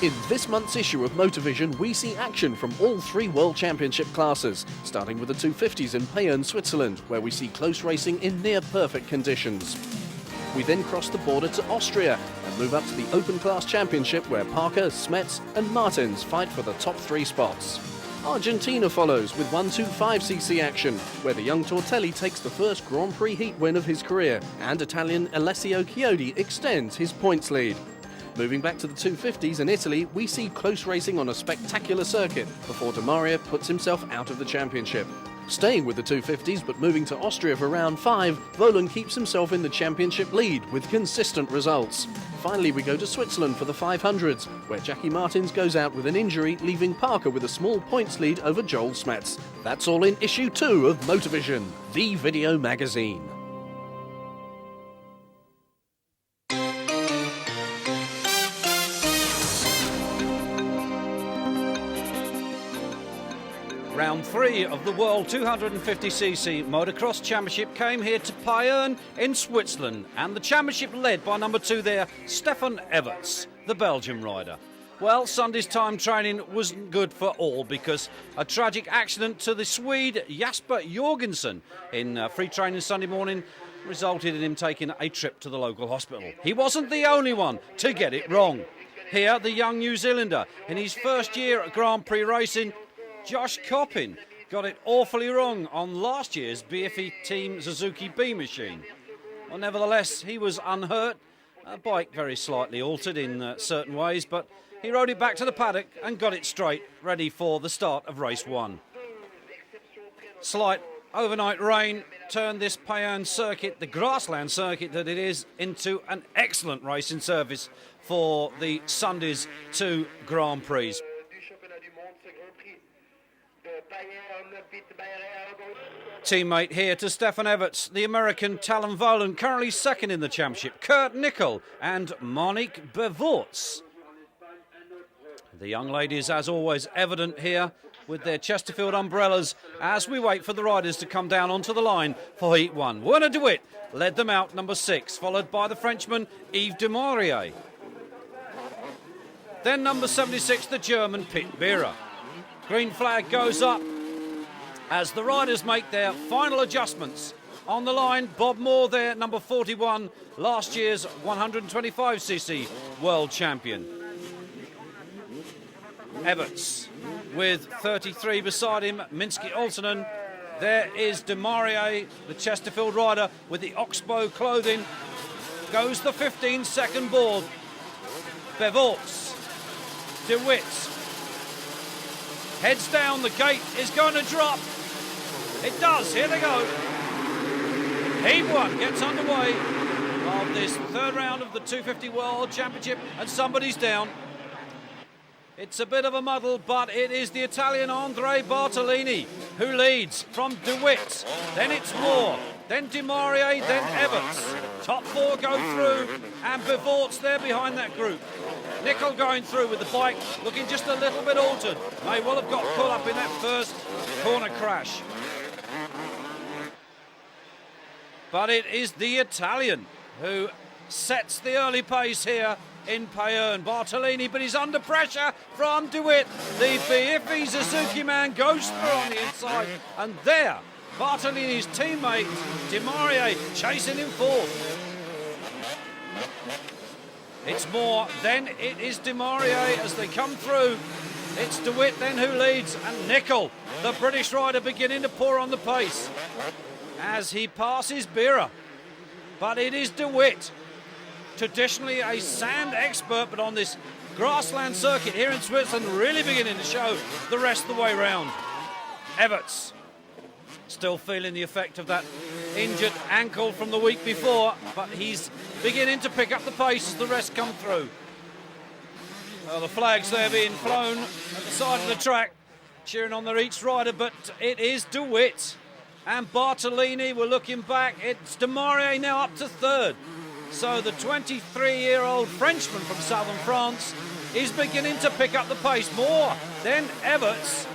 In this month's issue of Motovision, we see action from all three World Championship classes, starting with the 250s in Payerne, Switzerland, where we see close racing in near-perfect conditions. We then cross the border to Austria and move up to the Open Class Championship, where Parker, Smets and Martins fight for the top three spots. Argentina follows with 125cc action, where the young Tortelli takes the first Grand Prix heat win of his career, and Italian Alessio Chiodi extends his points lead. Moving back to the 250s in Italy, we see close racing on a spectacular circuit before Di Maria puts himself out of the championship. Staying with the 250s but moving to Austria for round 5, Volan keeps himself in the championship lead with consistent results. Finally, we go to Switzerland for the 500s, where Jackie Martins goes out with an injury, leaving Parker with a small points lead over Joel Smets. That's all in issue 2 of Motovision, the video magazine. Round 3 of the World 250cc Motocross Championship came here to Payerne in Switzerland, and the championship led by number 2 there, Stefan Everts, the Belgian rider. Well, Sunday's time training wasn't good for all because a tragic accident to the Swede Jasper Jorgensen in free training Sunday morning resulted in him taking a trip to the local hospital. He wasn't the only one to get it wrong. Here, the young New Zealander, in his first year at Grand Prix racing, Josh Coppin, got it awfully wrong on last year's BFE Team Suzuki B machine. Well, nevertheless, he was unhurt, a bike very slightly altered in certain ways, but he rode it back to the paddock and got it straight, ready for the start of race 1. Slight overnight rain turned this Payerne circuit, the grassland circuit that it is, into an excellent racing surface for the Sunday's 2 Grand Prix. Teammate here to Stefan Everts, the American Talon Volan, currently second in the championship, Kurt Nickel and Monique Bevorts. The young ladies, as always, evident here with their Chesterfield umbrellas as we wait for the riders to come down onto the line for Heat 1. Werner de Witt led them out, number 6, followed by the Frenchman Yves de Maurier. Then number 76, the German Pit Bierer. Green flag goes up as the riders make their final adjustments. On the line, Bob Moore there, number 41, last year's 125cc world champion. Everts with 33 beside him, Minsky Olssonen. There is de Maurier, the Chesterfield rider, with the Oxbow clothing. Goes the 15-second board. Bevorts, de Witt. Heads down, the gate is going to drop. It does, here they go. Heat 1 gets underway of this third round of the 250 World Championship, and somebody's down. It's a bit of a muddle, but it is the Italian Andrea Bartolini who leads from de Witt. Then it's Moore, then Di Maurier, then Everts. Top 4 go through, and Bevorts there behind that group. Nickel going through with the bike, looking just a little bit altered. May well have got pulled up in that first corner crash. But it is the Italian who sets the early pace here in Payerne. Bartolini, but he's under pressure from de Witt. The BFE Suzuki man goes through on the inside, and there, Bartolini's teammate, Di Maurier, chasing him fourth. It's Moore, then it is Di Maurier as they come through. It's de Witt then who leads, and Nickel, the British rider, beginning to pour on the pace as he passes Bierer. But it is de Witt, traditionally a sand expert, but on this grassland circuit here in Switzerland, really beginning to show the rest of the way round. Everts, still feeling the effect of that injured ankle from the week before, but he's beginning to pick up the pace as the rest come through. Well, the flags there being flown at the side of the track, cheering on their each rider, but it is de Witt and Bartolini. We're looking back, it's de Maurier now up to third. So the 23-year-old Frenchman from southern France is beginning to pick up the pace. More, then Everts,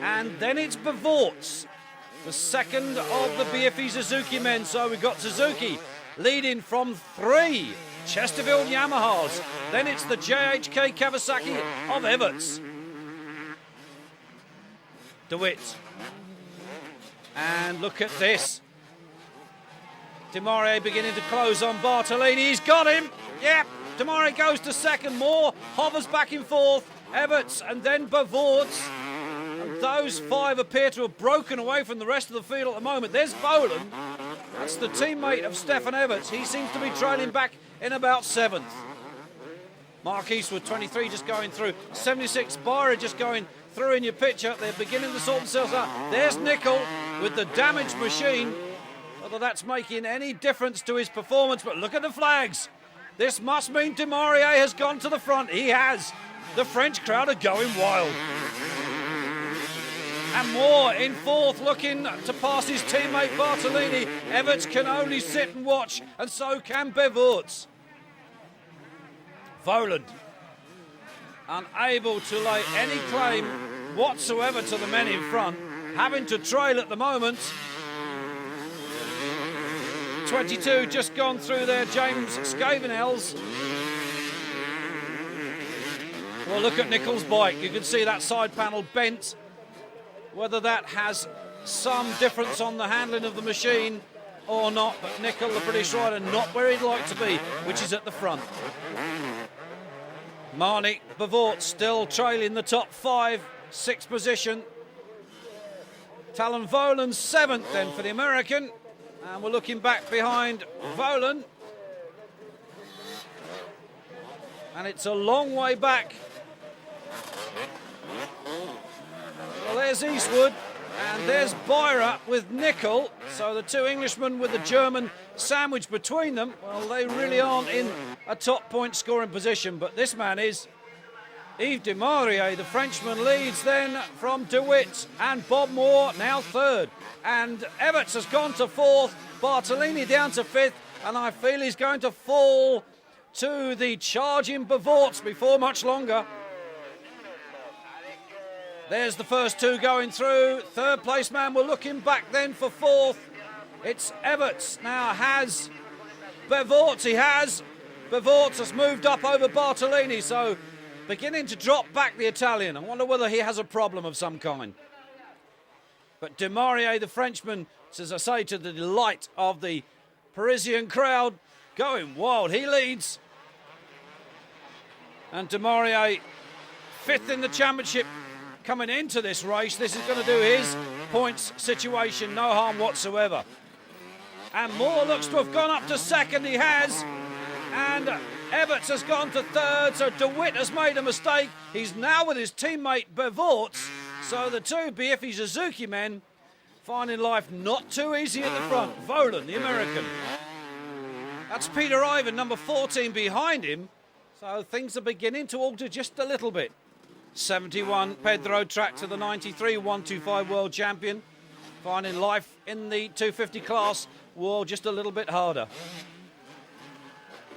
and then it's Bevorts, the second of the BFE Suzuki men. So we've got Suzuki leading from 3 Chesterfield Yamahas. Then it's the JHK Kawasaki of Everts. DeWitt. And look at this. Demarie beginning to close on Bartolini. He's got him. Yep. Demarie goes to second. Moore hovers back in fourth. Everts and then Bavorts. And those five appear to have broken away from the rest of the field at the moment. There's Voland. That's the teammate of Stefan Everts. He seems to be trailing back in about seventh. Mark Eastwood, 23, just going through. 76, Byra just going through in your picture. They're beginning to sort themselves out. There's Nicol with the damaged machine. Whether that's making any difference to his performance, but look at the flags. This must mean Demarie has gone to the front. He has. The French crowd are going wild. And Moore in fourth, looking to pass his teammate Bartolini. Everts can only sit and watch, and so can Bevorts. Voland, unable to lay any claim whatsoever to the men in front, having to trail at the moment. 22 just gone through there, James Scavenels. Well, look at Nicol's bike. You can see that side panel bent. Whether that has some difference on the handling of the machine or not, but Nicol, the British rider, not where he'd like to be, which is at the front. Marnie Bavort still trailing the top five, sixth position. Talon Voland seventh then for the American. And we're looking back behind Voland. And it's a long way back. Well, there's Eastwood, and there's Byra with Nicol. So the two Englishmen with the German sandwich between them, well, they really aren't in a top point scoring position, but this man is. Yves Demarie, the Frenchman, leads then from DeWitt, and Bob Moore now third. And Everts has gone to fourth, Bartolini down to fifth, and I feel he's going to fall to the charging Bavorts before much longer. There's the first two going through. Third place man, we're looking back then for fourth. It's Everts now has Bavorts. He has. Bavorts has moved up over Bartolini, so beginning to drop back the Italian. I wonder whether he has a problem of some kind. But Demarie, the Frenchman, as I say, to the delight of the Parisian crowd, going wild. He leads. And Demarie, fifth in the championship, coming into this race. This is going to do his points situation no harm whatsoever. And Moore looks to have gone up to second. He has. And Everts has gone to third, so DeWitt has made a mistake. He's now with his teammate Bavorts. So the two BFE Suzuki men finding life not too easy at the front. Voland, the American. That's Peter Ivan, number 14, behind him. So things are beginning to alter just a little bit. 71, Pedro track to the 93, 125 world champion. Finding life in the 250 class war just a little bit harder.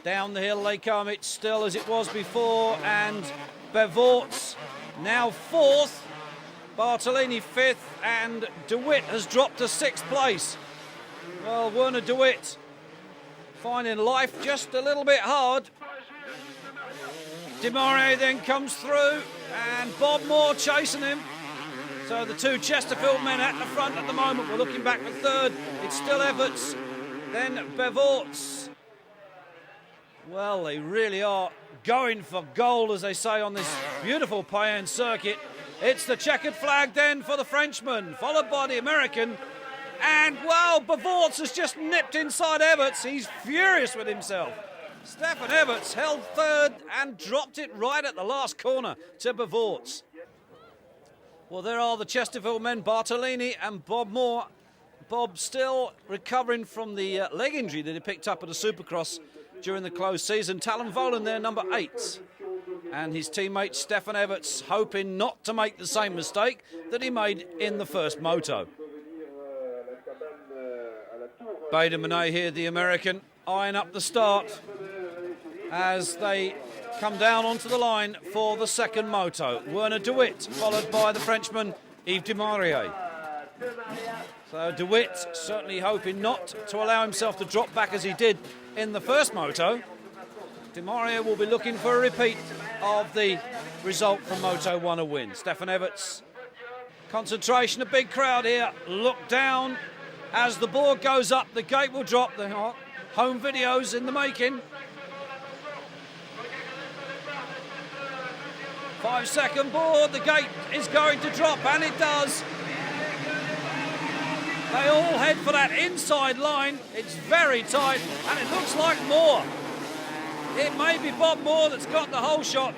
Down the hill they come, it's still as it was before, and Bavorts now fourth, Bartolini fifth, and DeWitt has dropped to sixth place. Well, Werner DeWitt finding life just a little bit hard. Demarie then comes through, and Bob Moore chasing him. So the two Chesterfield men at the front at the moment. We're looking back for third. It's still Everts, then Bavorts. Well, they really are going for gold, as they say, on this beautiful Payerne circuit. It's the checkered flag then for the Frenchman, followed by the American. And, well, Bavorts has just nipped inside Everts. He's furious with himself. Stefan Everts held third and dropped it right at the last corner to Bavorts. Well, there are the Chesterfield men, Bartolini and Bob Moore. Bob still recovering from the leg injury that he picked up at a Supercross during the closed season. Talon Voland there, number 8. And his teammate Stefan Everts hoping not to make the same mistake that he made in the first moto. Bader Monet here, the American, eyeing up the start as they come down onto the line for the second moto. Werner DeWitt, followed by the Frenchman Yves Demarie. So DeWitt certainly hoping not to allow himself to drop back as he did in the first moto. Di Maria will be looking for a repeat of the result from Moto 1, a win. Stefan Everts, concentration, a big crowd here. Look down as the board goes up. The gate will drop. The home videos in the making. 5-second board. The gate is going to drop, and it does. They all head for that inside line. It's very tight, and it looks like Moore. It may be Bob Moore that's got the whole shot.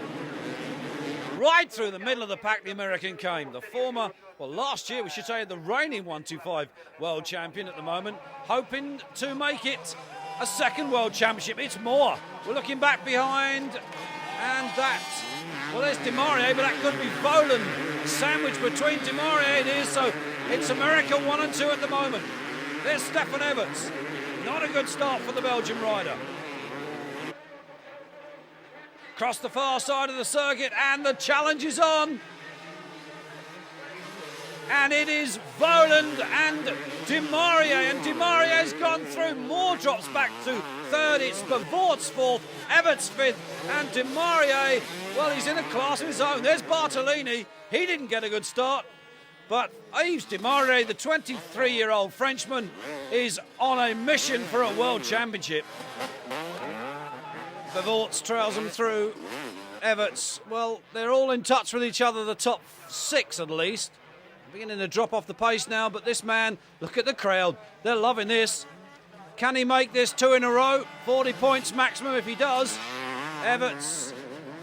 Right through the middle of the pack, the American came. The former, well, last year, we should say, the reigning 125 world champion at the moment, hoping to make it a second world championship. It's Moore. We're looking back behind, and that, well, there's Di Maria, but that could be Voland. Sandwiched between Di Maria, it is, so it's America 1 and 2 at the moment. There's Stefan Everts. Not a good start for the Belgian rider. Across the far side of the circuit, and the challenge is on. And it is Voland and Di Maria, and Di Maria has gone through. Moore drops back to third. It's Bevort's fourth, Everts fifth, and Di Maria, well, he's in a class of his own. There's Bartolini. He didn't get a good start. But Yves Di Maria, the 23-year-old Frenchman, is on a mission for a world championship. Bevort's trails them through. Everts, well, they're all in touch with each other, the top 6 at least. Beginning to drop off the pace now, but this man, look at the crowd. They're loving this. Can he make this 2 in a row? 40 points maximum if he does. Everts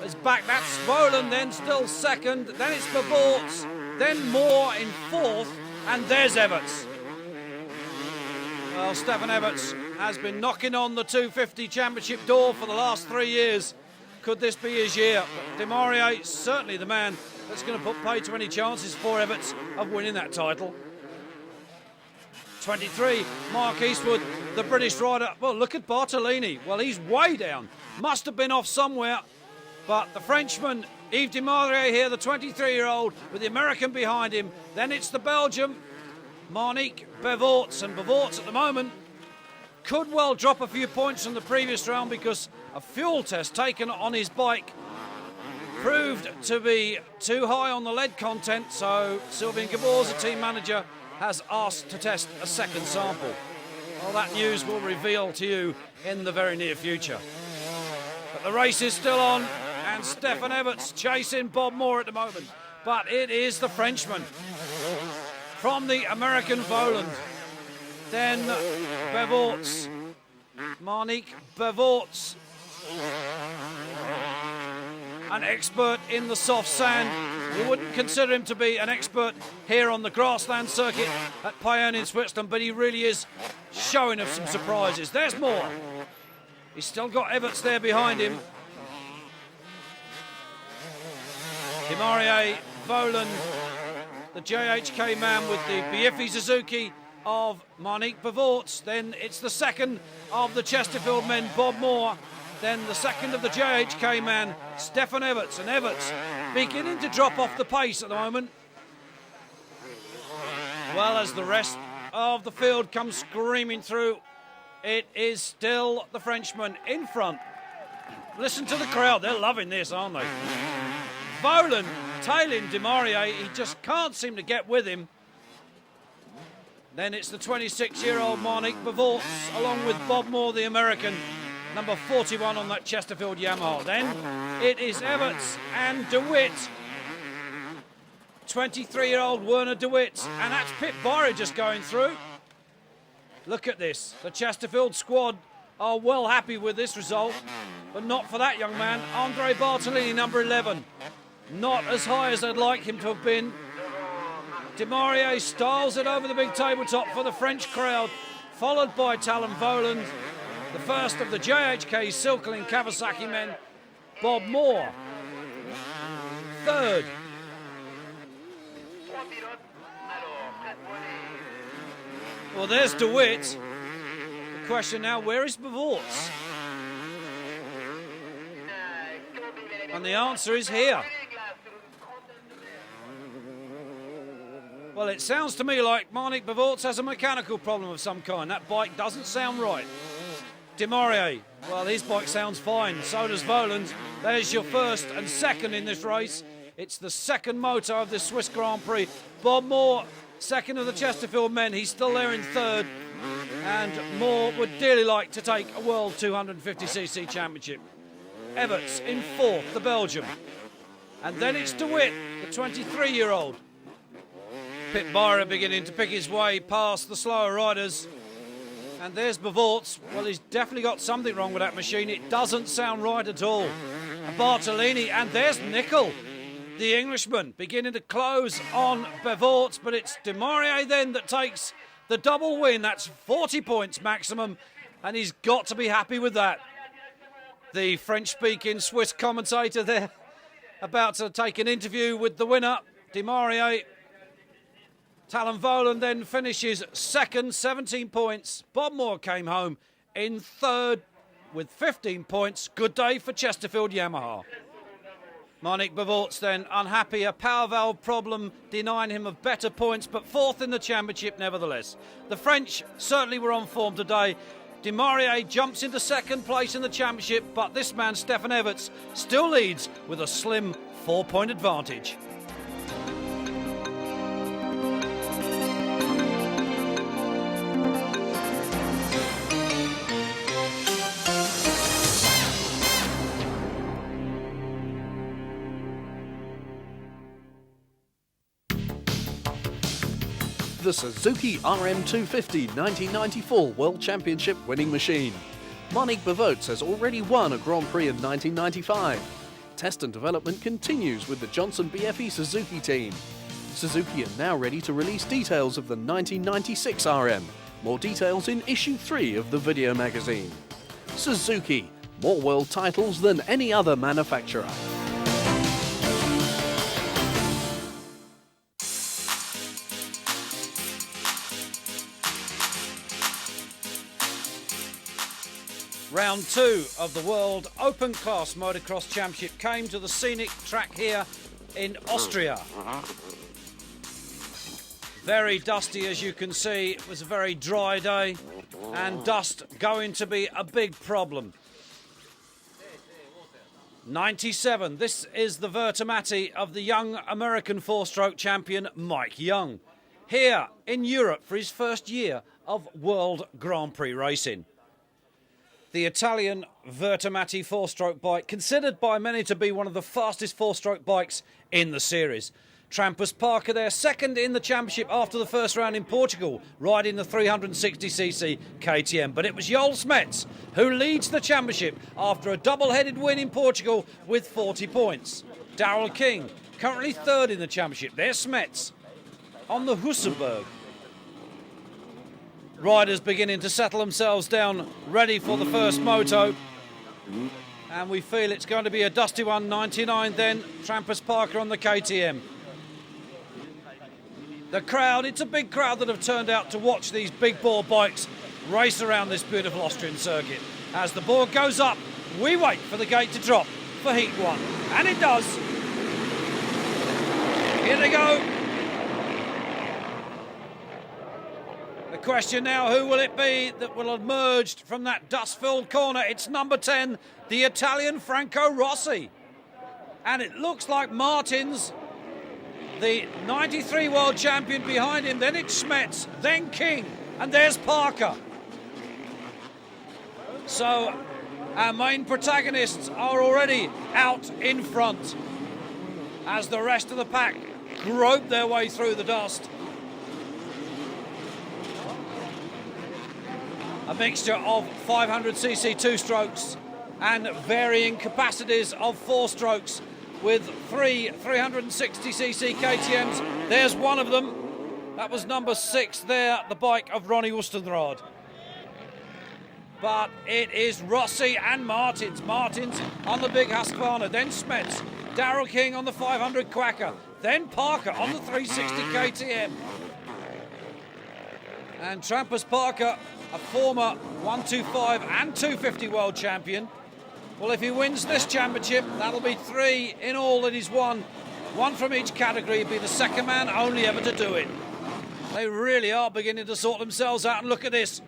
is back. That's Voland, then still second. Then it's Bevort's. Then Moore in fourth. And there's Everts. Well, Stefan Everts has been knocking on the 250 championship door for the last 3 years. Could this be his year? Di Maria, certainly the man that's going to put pay to any chances for Everts of winning that title. 23, Mark Eastwood, the British rider. Well, look at Bartolini. Well, he's way down. Must have been off somewhere. But the Frenchman, Yves Di Maria here, the 23-year-old, with the American behind him. Then it's the Belgian, Marnique Bevort's. And Bevort's at the moment could well drop a few points from the previous round because a fuel test taken on his bike proved to be too high on the lead content, so Sylvain Gabor's, the team manager, has asked to test a second sample. Well, that news will reveal to you in the very near future. But the race is still on, and Stefan Everts chasing Bob Moore at the moment. But it is the Frenchman from the American Voland. Then Bevort's, Marnique Bevort's, an expert in the soft sand. We wouldn't consider him to be an expert here on the grassland circuit at Payerne in Switzerland, but he really is showing us some surprises. There's Moore. He's still got Everts there behind him. Di Maria, Voland, the JHK man with the Bieffi Suzuki of Marnique Bevort's. Then it's the second of the Chesterfield men, Bob Moore. Then the second of the JHK man, Stefan Everts. And Everts beginning to drop off the pace at the moment. Well, as the rest of the field comes screaming through, it is still the Frenchman in front. Listen to the crowd. They're loving this, aren't they? Voland tailing Di Maria. He just can't seem to get with him. Then it's the 26-year-old Marnique Bevort's along with Bob Moore, the American, number 41 on that Chesterfield Yamaha. Then it is Everts and DeWitt. 23-year-old Werner DeWitt. And that's Pip Byrie just going through. Look at this. The Chesterfield squad are well happy with this result, but not for that young man. Andre Bartolini, number 11. Not as high as I'd like him to have been. Di Maria styles it over the big tabletop for the French crowd, followed by Talon Voland, the first of the JHK Silkeling Kawasaki men, Bob Moore. Third. Well, there's DeWitt. The question now, where is Bevort's? And the answer is here. Well, it sounds to me like Marnique Bevort's has a mechanical problem of some kind. That bike doesn't sound right. Demarier, well, his bike sounds fine, so does Voland. There's your first and second in this race. It's the second moto of the Swiss Grand Prix. Bob Moore, second of the Chesterfield men. He's still there in third. And Moore would dearly like to take a World 250cc Championship. Everts in fourth, the Belgian. And then it's DeWitt, the 23-year-old. Pit Byron beginning to pick his way past the slower riders. And there's Bavorts. Well, he's definitely got something wrong with that machine. It doesn't sound right at all. Bartolini, and there's Nicol, the Englishman, beginning to close on Bavorts, but it's Demarier then that takes the double win. That's 40 points maximum, and he's got to be happy with that. The French-speaking Swiss commentator there about to take an interview with the winner, Demarier. Talon Voland then finishes second, 17 points. Bob Moore came home in third with 15 points. Good day for Chesterfield Yamaha. Monique Bavorts then unhappy, a power valve problem denying him of better points, but fourth in the championship nevertheless. The French certainly were on form today. Demarier jumps into second place in the championship, but this man, Stefan Everts, still leads with a slim 4-point advantage. The Suzuki RM250 1994 World Championship winning machine. Monique Bavorts has already won a Grand Prix in 1995. Test and development continues with the Johnson BFE Suzuki team. Suzuki are now ready to release details of the 1996 RM. More details in issue 3 of the video magazine. Suzuki, more world titles than any other manufacturer. Round 2 of the World Open Class Motocross Championship came to the scenic track here in Austria. Very dusty, as you can see. It was a very dry day, and dust going to be a big problem. 97. This is the Vertomati of the young American four-stroke champion Mike Young, here in Europe for his first year of World Grand Prix racing. The Italian Vertomati four-stroke bike, considered by many to be one of the fastest four-stroke bikes in the series. Trampus Parker there, second in the championship after the first round in Portugal, riding the 360cc KTM. But it was Joel Smets who leads the championship after a double-headed win in Portugal with 40 points. Daryl King, currently third in the championship. There's Smets on the Hussenberg. Riders beginning to settle themselves down, ready for the first moto. And we feel it's going to be a dusty one. 99 then, Trampus Parker on the KTM. The crowd, it's a big crowd that have turned out to watch these big bore bikes race around this beautiful Austrian circuit. As the board goes up, we wait for the gate to drop for heat 1. And it does. Here they go. The question now, who will it be that will have emerged from that dust-filled corner? It's number 10, the Italian Franco Rossi. And it looks like Martins, the 93 world champion, behind him. Then it's Smets, then King, and there's Parker. So our main protagonists are already out in front as the rest of the pack grope their way through the dust. A mixture of 500cc two-strokes and varying capacities of four-strokes with three 360cc KTMs. There's one of them. That was number 6 there, the bike of Ronnie Woestenrad. But it is Rossi and Martins. Martins on the big Husqvarna, then Smets. Daryl King on the 500 Quacker, then Parker on the 360 KTM. And Trampus Parker, a former 125 and 250 world champion. Well, if he wins this championship, that'll be 3 in all that he's won. 1 from each category. He'd be the second man only ever to do it. They really are beginning to sort themselves out, and look at this.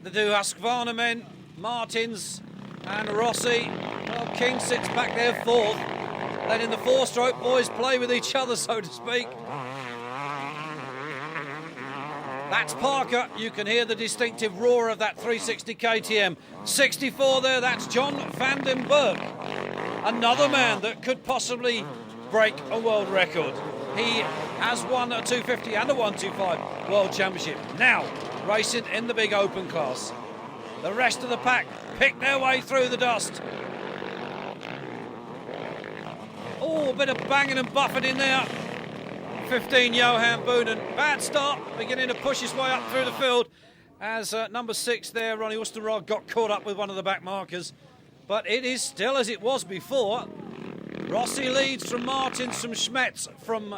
The two Husqvarna men Martins and Rossi. Well, King sits back there fourth. Letting the four-stroke boys play with each other, so to speak. That's Parker. You can hear the distinctive roar of that 360 KTM. 64 there, that's John van den Berg. Another man that could possibly break a world record. He has won a 250 and a 125 World Championship. Now, racing in the big open class. The rest of the pack pick their way through the dust. Oh, a bit of banging and buffing in there. 15, Johan Boonen. Bad start, beginning to push his way up through the field as number 6 there, Ronnie Oosterrod, got caught up with one of the back markers. But it is still as it was before. Rossi leads from Martins, from Schmetz, from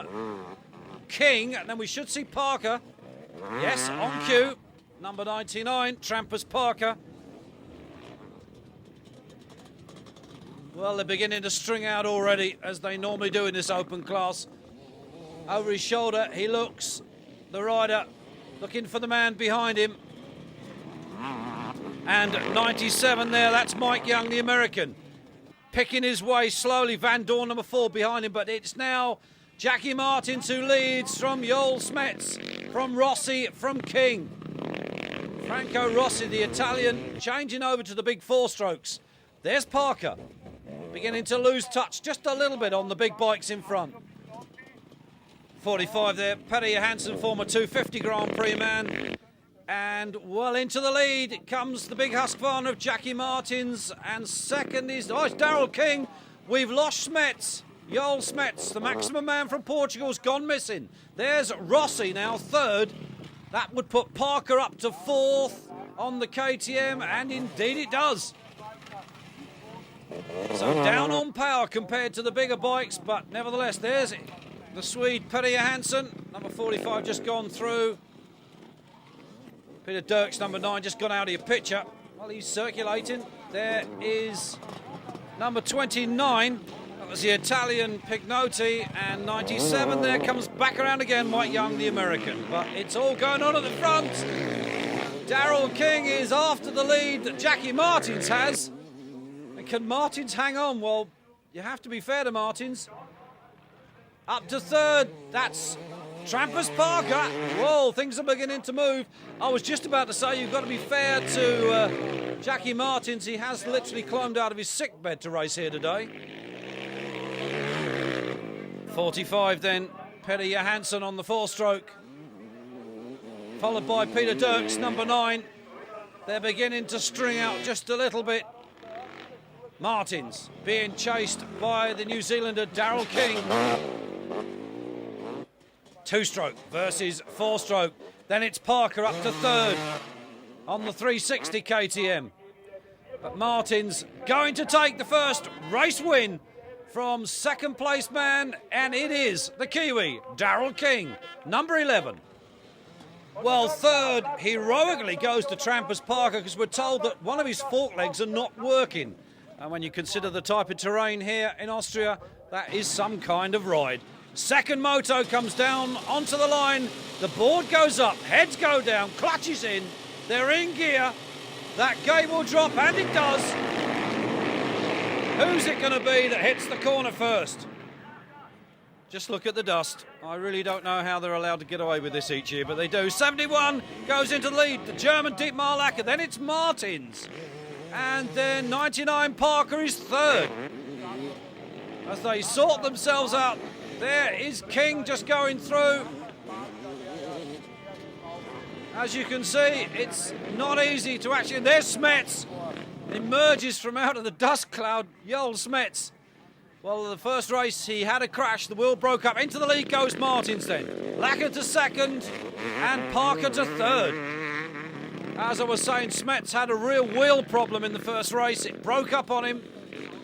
King, and then we should see Parker. Yes, on cue. Number 99, Trampers Parker. Well, they're beginning to string out already, as they normally do in this open class. Over his shoulder, he looks, the rider, looking for the man behind him. And 97 there, that's Mike Young, the American. Picking his way slowly, Van Dorn, number 4, behind him, but it's now Jackie Martins who leads from Joel Smets, from Rossi, from King. Franco Rossi, the Italian, changing over to the big 4-strokes. There's Parker, beginning to lose touch just a little bit on the big bikes in front. 45 there, Perry Johansson, former 250 Grand Prix man. And well into the lead comes the big Husqvarna of Jackie Martins. And second is, it's Daryl King. We've lost Smets, Joel Smets, the maximum man from Portugal's gone missing. There's Rossi now, third. That would put Parker up to fourth on the KTM, and indeed it does. So down on power compared to the bigger bikes, but nevertheless, there's the Swede Perry Johansson, number 45, just gone through. Peter Dirks, number 9, just gone out of your picture. Well, he's circulating. There is number 29. That was the Italian Pignotti. And 97 there comes back around again, Mike Young, the American. But it's all going on at the front. Daryl King is after the lead that Jackie Martins has. And can Martins hang on? Well, you have to be fair to Martins. Up to third, that's Trampers Parker. Whoa, things are beginning to move. I was just about to say you've got to be fair to Jackie Martins. He has literally climbed out of his sick bed to race here today. 45 then, Perry Johansson on the 4-stroke. Followed by Peter Dirks, number 9. They're beginning to string out just a little bit. Martins being chased by the New Zealander Daryl King. 2-stroke versus 4-stroke. Then it's Parker up to third on the 360 KTM. But Martins going to take the first race win from second place man, and it is the Kiwi, Daryl King, number 11. Well, third heroically goes to Trampers Parker because we're told that one of his fork legs are not working. And when you consider the type of terrain here in Austria, that is some kind of ride. Second moto comes down onto the line. The board goes up, heads go down, clutches in. They're in gear. That gate will drop, and it does. Who's it going to be that hits the corner first? Just look at the dust. I really don't know how they're allowed to get away with this each year, but they do. 71 goes into the lead. The German Dietmar Lacker. Then it's Martins. And then 99 Parker is third. As they sort themselves out. There is King just going through. As you can see, it's not easy to actually... There's Smets. Emerges from out of the dust cloud, Joel Smets. Well, the first race, he had a crash. The wheel broke up. Into the lead goes Martins then. Lacker to second and Parker to third. As I was saying, Smets had a real wheel problem in the first race. It broke up on him.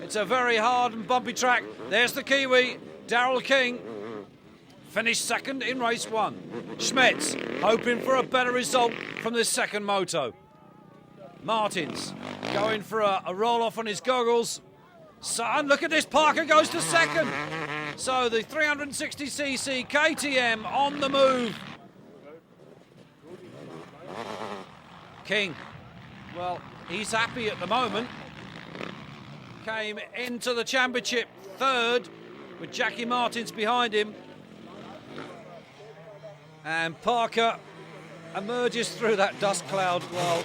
It's a very hard and bumpy track. There's the Kiwi, Daryl King. Finished second in race 1. Smets hoping for a better result from this second moto. Martins going for a roll-off on his goggles. So, and look at this, Parker goes to second. So the 360cc KTM on the move. King Well, he's happy at the moment. Came into the championship third with Jackie Martins behind him. And Parker emerges through that dust cloud. Well,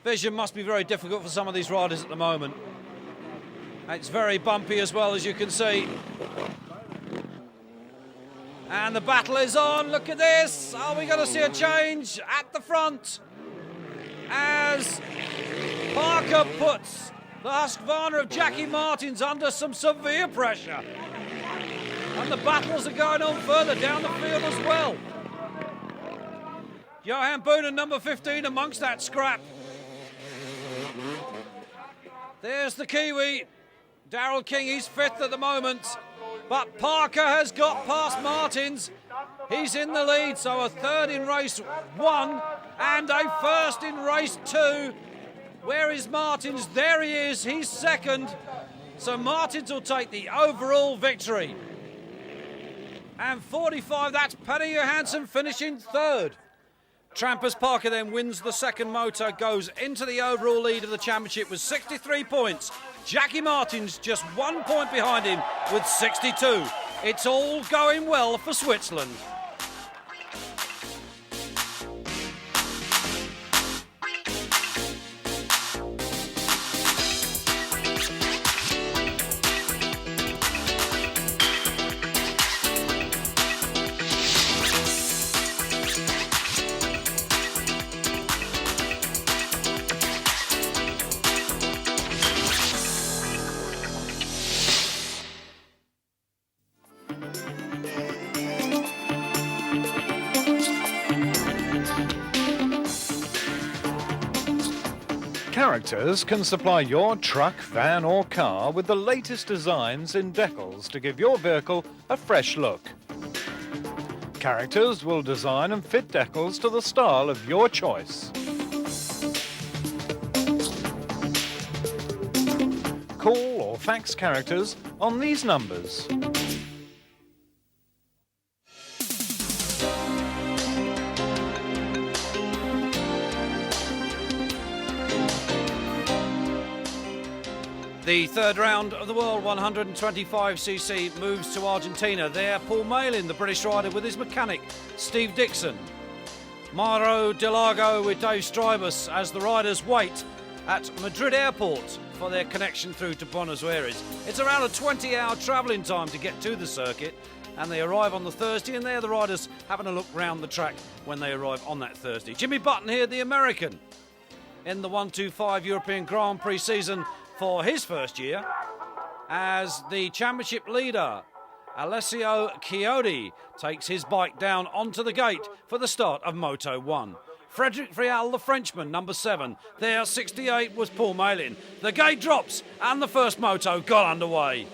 vision must be very difficult for some of these riders at the moment. It's very bumpy as well, as you can see. And the battle is on. Look at this. Are we going to see a change at the front as Parker puts the Husqvarna of Jackie Martins under some severe pressure? And the battles are going on further down the field as well. Johan Boonen, number 15, amongst that scrap. There's the Kiwi. Daryl King, he's fifth at the moment. But Parker has got past Martins. He's in the lead, so a third in race 1 and a first in race 2. Where is Martins? There he is, he's second. So Martins will take the overall victory. And 45, that's Penny Johansson finishing third. Trampers Parker then wins the second motor, goes into the overall lead of the championship with 63 points. Jackie Martins just 1 point behind him with 62. It's all going well for Switzerland. Characters can supply your truck, van or car with the latest designs in decals to give your vehicle a fresh look. Characters will design and fit decals to the style of your choice. Call or fax Characters on these numbers. The third round of the World 125cc moves to Argentina. There, Paul Malin, the British rider, with his mechanic, Steve Dixon. Mauro Delago with Dave Strybus as the riders wait at Madrid Airport for their connection through to Buenos Aires. It's around a 20-hour travelling time to get to the circuit, and they arrive on the Thursday, and they're the riders having a look round the track when they arrive on that Thursday. Jimmy Button here, the American, in the 125 European Grand Prix season for his first year, as the championship leader, Alessio Chiodi, takes his bike down onto the gate for the start of Moto 1. Frederic Frial, the Frenchman, number 7. There, 68 was Paul Malin. The gate drops, and the first moto got underway.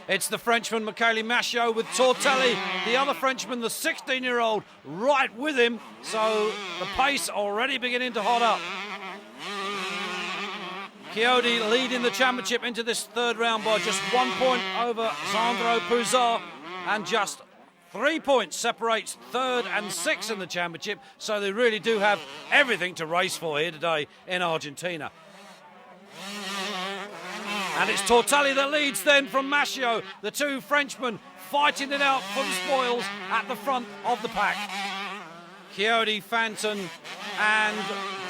It's the Frenchman, Michele Machiot, with Tortelli, the other Frenchman, the 16-year-old, right with him. So the pace already beginning to hot up. Chiodi leading the championship into this third round by just 1 point over Sandro Pouzar, and just 3 points separates third and sixth in the championship. So they really do have everything to race for here today in Argentina. And it's Tortelli that leads then from Machiot. The two Frenchmen fighting it out for the spoils at the front of the pack. Chiodi, Fanton and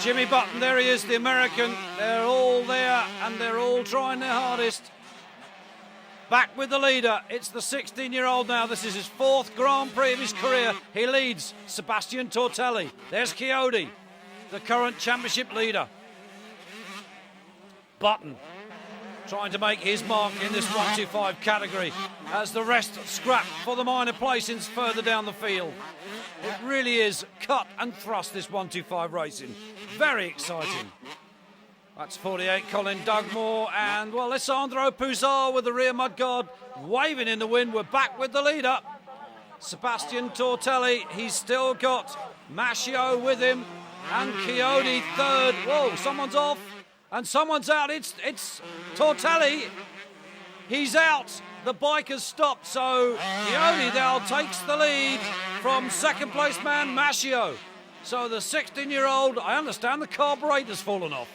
Jimmy Button, there he is, the American. They're all there and they're all trying their hardest. Back with the leader, it's the 16-year-old now. This is his fourth Grand Prix of his career. He leads, Sebastian Tortelli. There's Chiodi, the current championship leader. Button trying to make his mark in this 125 category as the rest scrap for the minor placings further down the field. It really is cut and thrust, this 125 racing. Very exciting. That's 48 Colin Dugmore, and well, Alessandro Pouzar with the rear mudguard waving in the wind. We're back with the leader, Sebastian Tortelli. He's still got Machiot with him, and Chiodi third. Whoa, someone's off. And someone's out. It's Tortelli. He's out. The bike has stopped. So Chiodi now takes the lead from second place man Mascio. So the 16-year-old, I understand the carburetor's fallen off.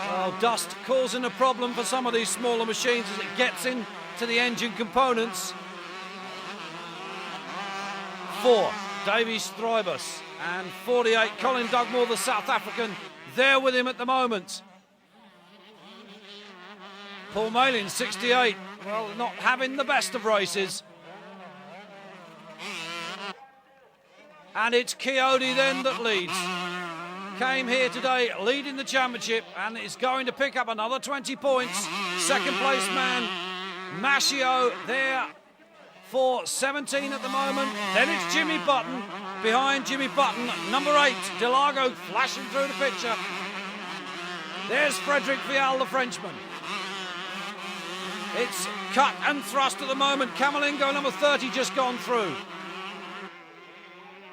Well, dust causing a problem for some of these smaller machines as it gets into the engine components. 4, Davy Strybus, and 48, Colin Dugmore, the South African, there with him at the moment. Paul Malin, 68, well, not having the best of races. And it's Chiodi then that leads. Came here today leading the championship and is going to pick up another 20 points. Second place man Mascio there for 17 at the moment. Then it's Jimmy Button. Behind Jimmy Button, number 8, Delago flashing through the picture. There's Frederic Vial, the Frenchman. It's cut and thrust at the moment. Camolingo, number 30, just gone through.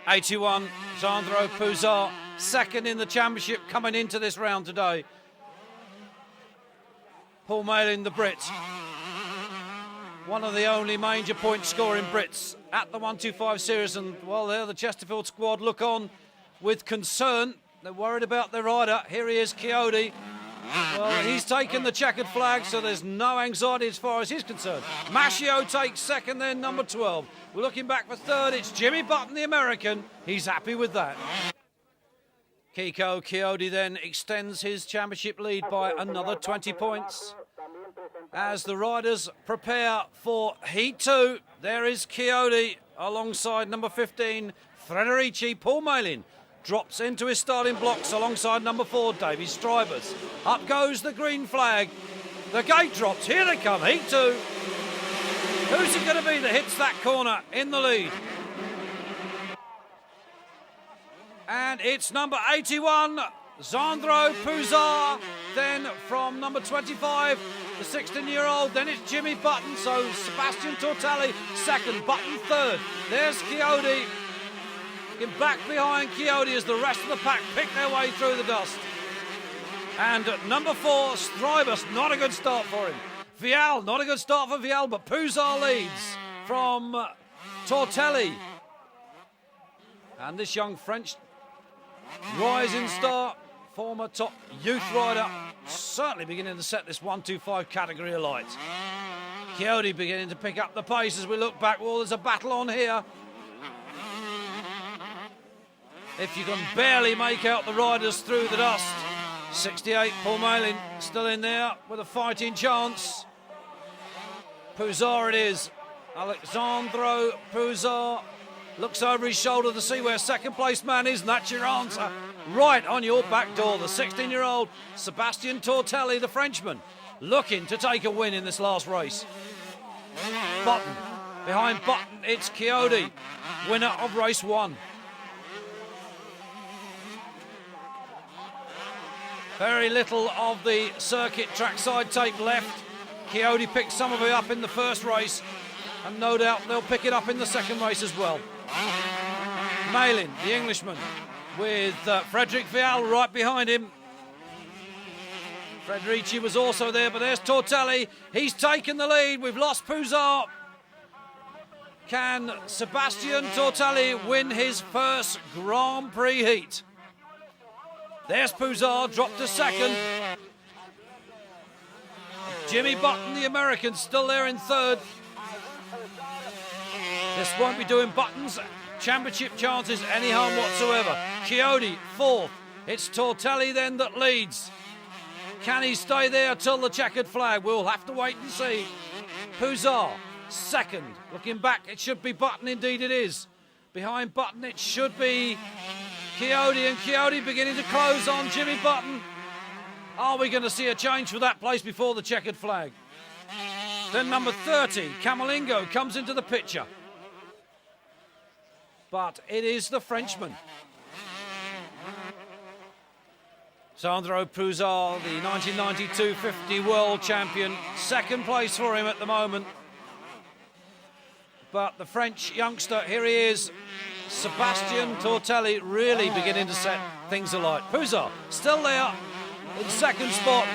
81, Sandro Pouzar, second in the championship coming into this round today. Paul Malin, the Brit. One of the only major point scoring Brits at the 125 series, and well, there the Chesterfield squad look on with concern. They're worried about their rider. Here he is, Chiodi. Well, he's taken the checkered flag, so there's no anxiety as far as he's concerned. Mascio takes second, then number 12. We're looking back for third. It's Jimmy Button, the American. He's happy with that. Kiko Chiodi then extends his championship lead by another 20 points. As the riders prepare for Heat 2, there is Chiodi alongside number 15, Frederici. Paul Malin drops into his starting blocks alongside number 4, Davy Strybus. Up goes the green flag. The gate drops. Here they come, Heat 2. Who's it going to be that hits that corner in the lead? And it's number 81, Sandro Pouzar. Then from number 25, the 16-year-old. Then it's Jimmy Button. So Sebastian Tortelli second, Button third. There's Chiodi. Back behind Chiodi as the rest of the pack pick their way through the dust. And at number 4, Strybus, not a good start for him. Vial, not a good start for Vial, but Pouzar leads from Tortelli. And this young French rising star, former top youth rider, certainly beginning to set this 125 category alight. Chiodi beginning to pick up the pace as we look back. Well, there's a battle on here. If you can barely make out the riders through the dust. 68, Paul Malin still in there with a fighting chance. Pouzar it is. Alexandro Pouzar looks over his shoulder to see where second place man is, and that's your answer. Right on your back door, the 16-year-old Sebastian Tortelli, the Frenchman, looking to take a win in this last race. Button. Behind Button, it's Chiodi, winner of race 1. Very little of the circuit trackside tape left. Chiodi picked some of it up in the first race, and no doubt they'll pick it up in the second race as well. Malin, the Englishman, with Frederic Vial right behind him. Frederici was also there, but there's Tortelli. He's taken the lead. We've lost Pouzar. Can Sebastian Tortelli win his first Grand Prix heat? There's Pouzar, dropped to second. Jimmy Button, the American, still there in third. This won't be doing Button's championship chances any harm whatsoever. Chiodi, fourth. It's Tortelli then that leads. Can he stay there till the checkered flag? We'll have to wait and see. Pouzar, second. Looking back, it should be Button, indeed it is. Behind Button, it should be Chiodi, and Chiodi beginning to close on Jimmy Button. Are we going to see a change for that place before the checkered flag? Then number 30, Camolingo, comes into the picture. But it is the Frenchman. Sandro Pouzar, the 1992 50 world champion. Second place for him at the moment. But the French youngster, here he is, Sebastian Tortelli, really beginning to set things alight. Pouzar still there in second spot.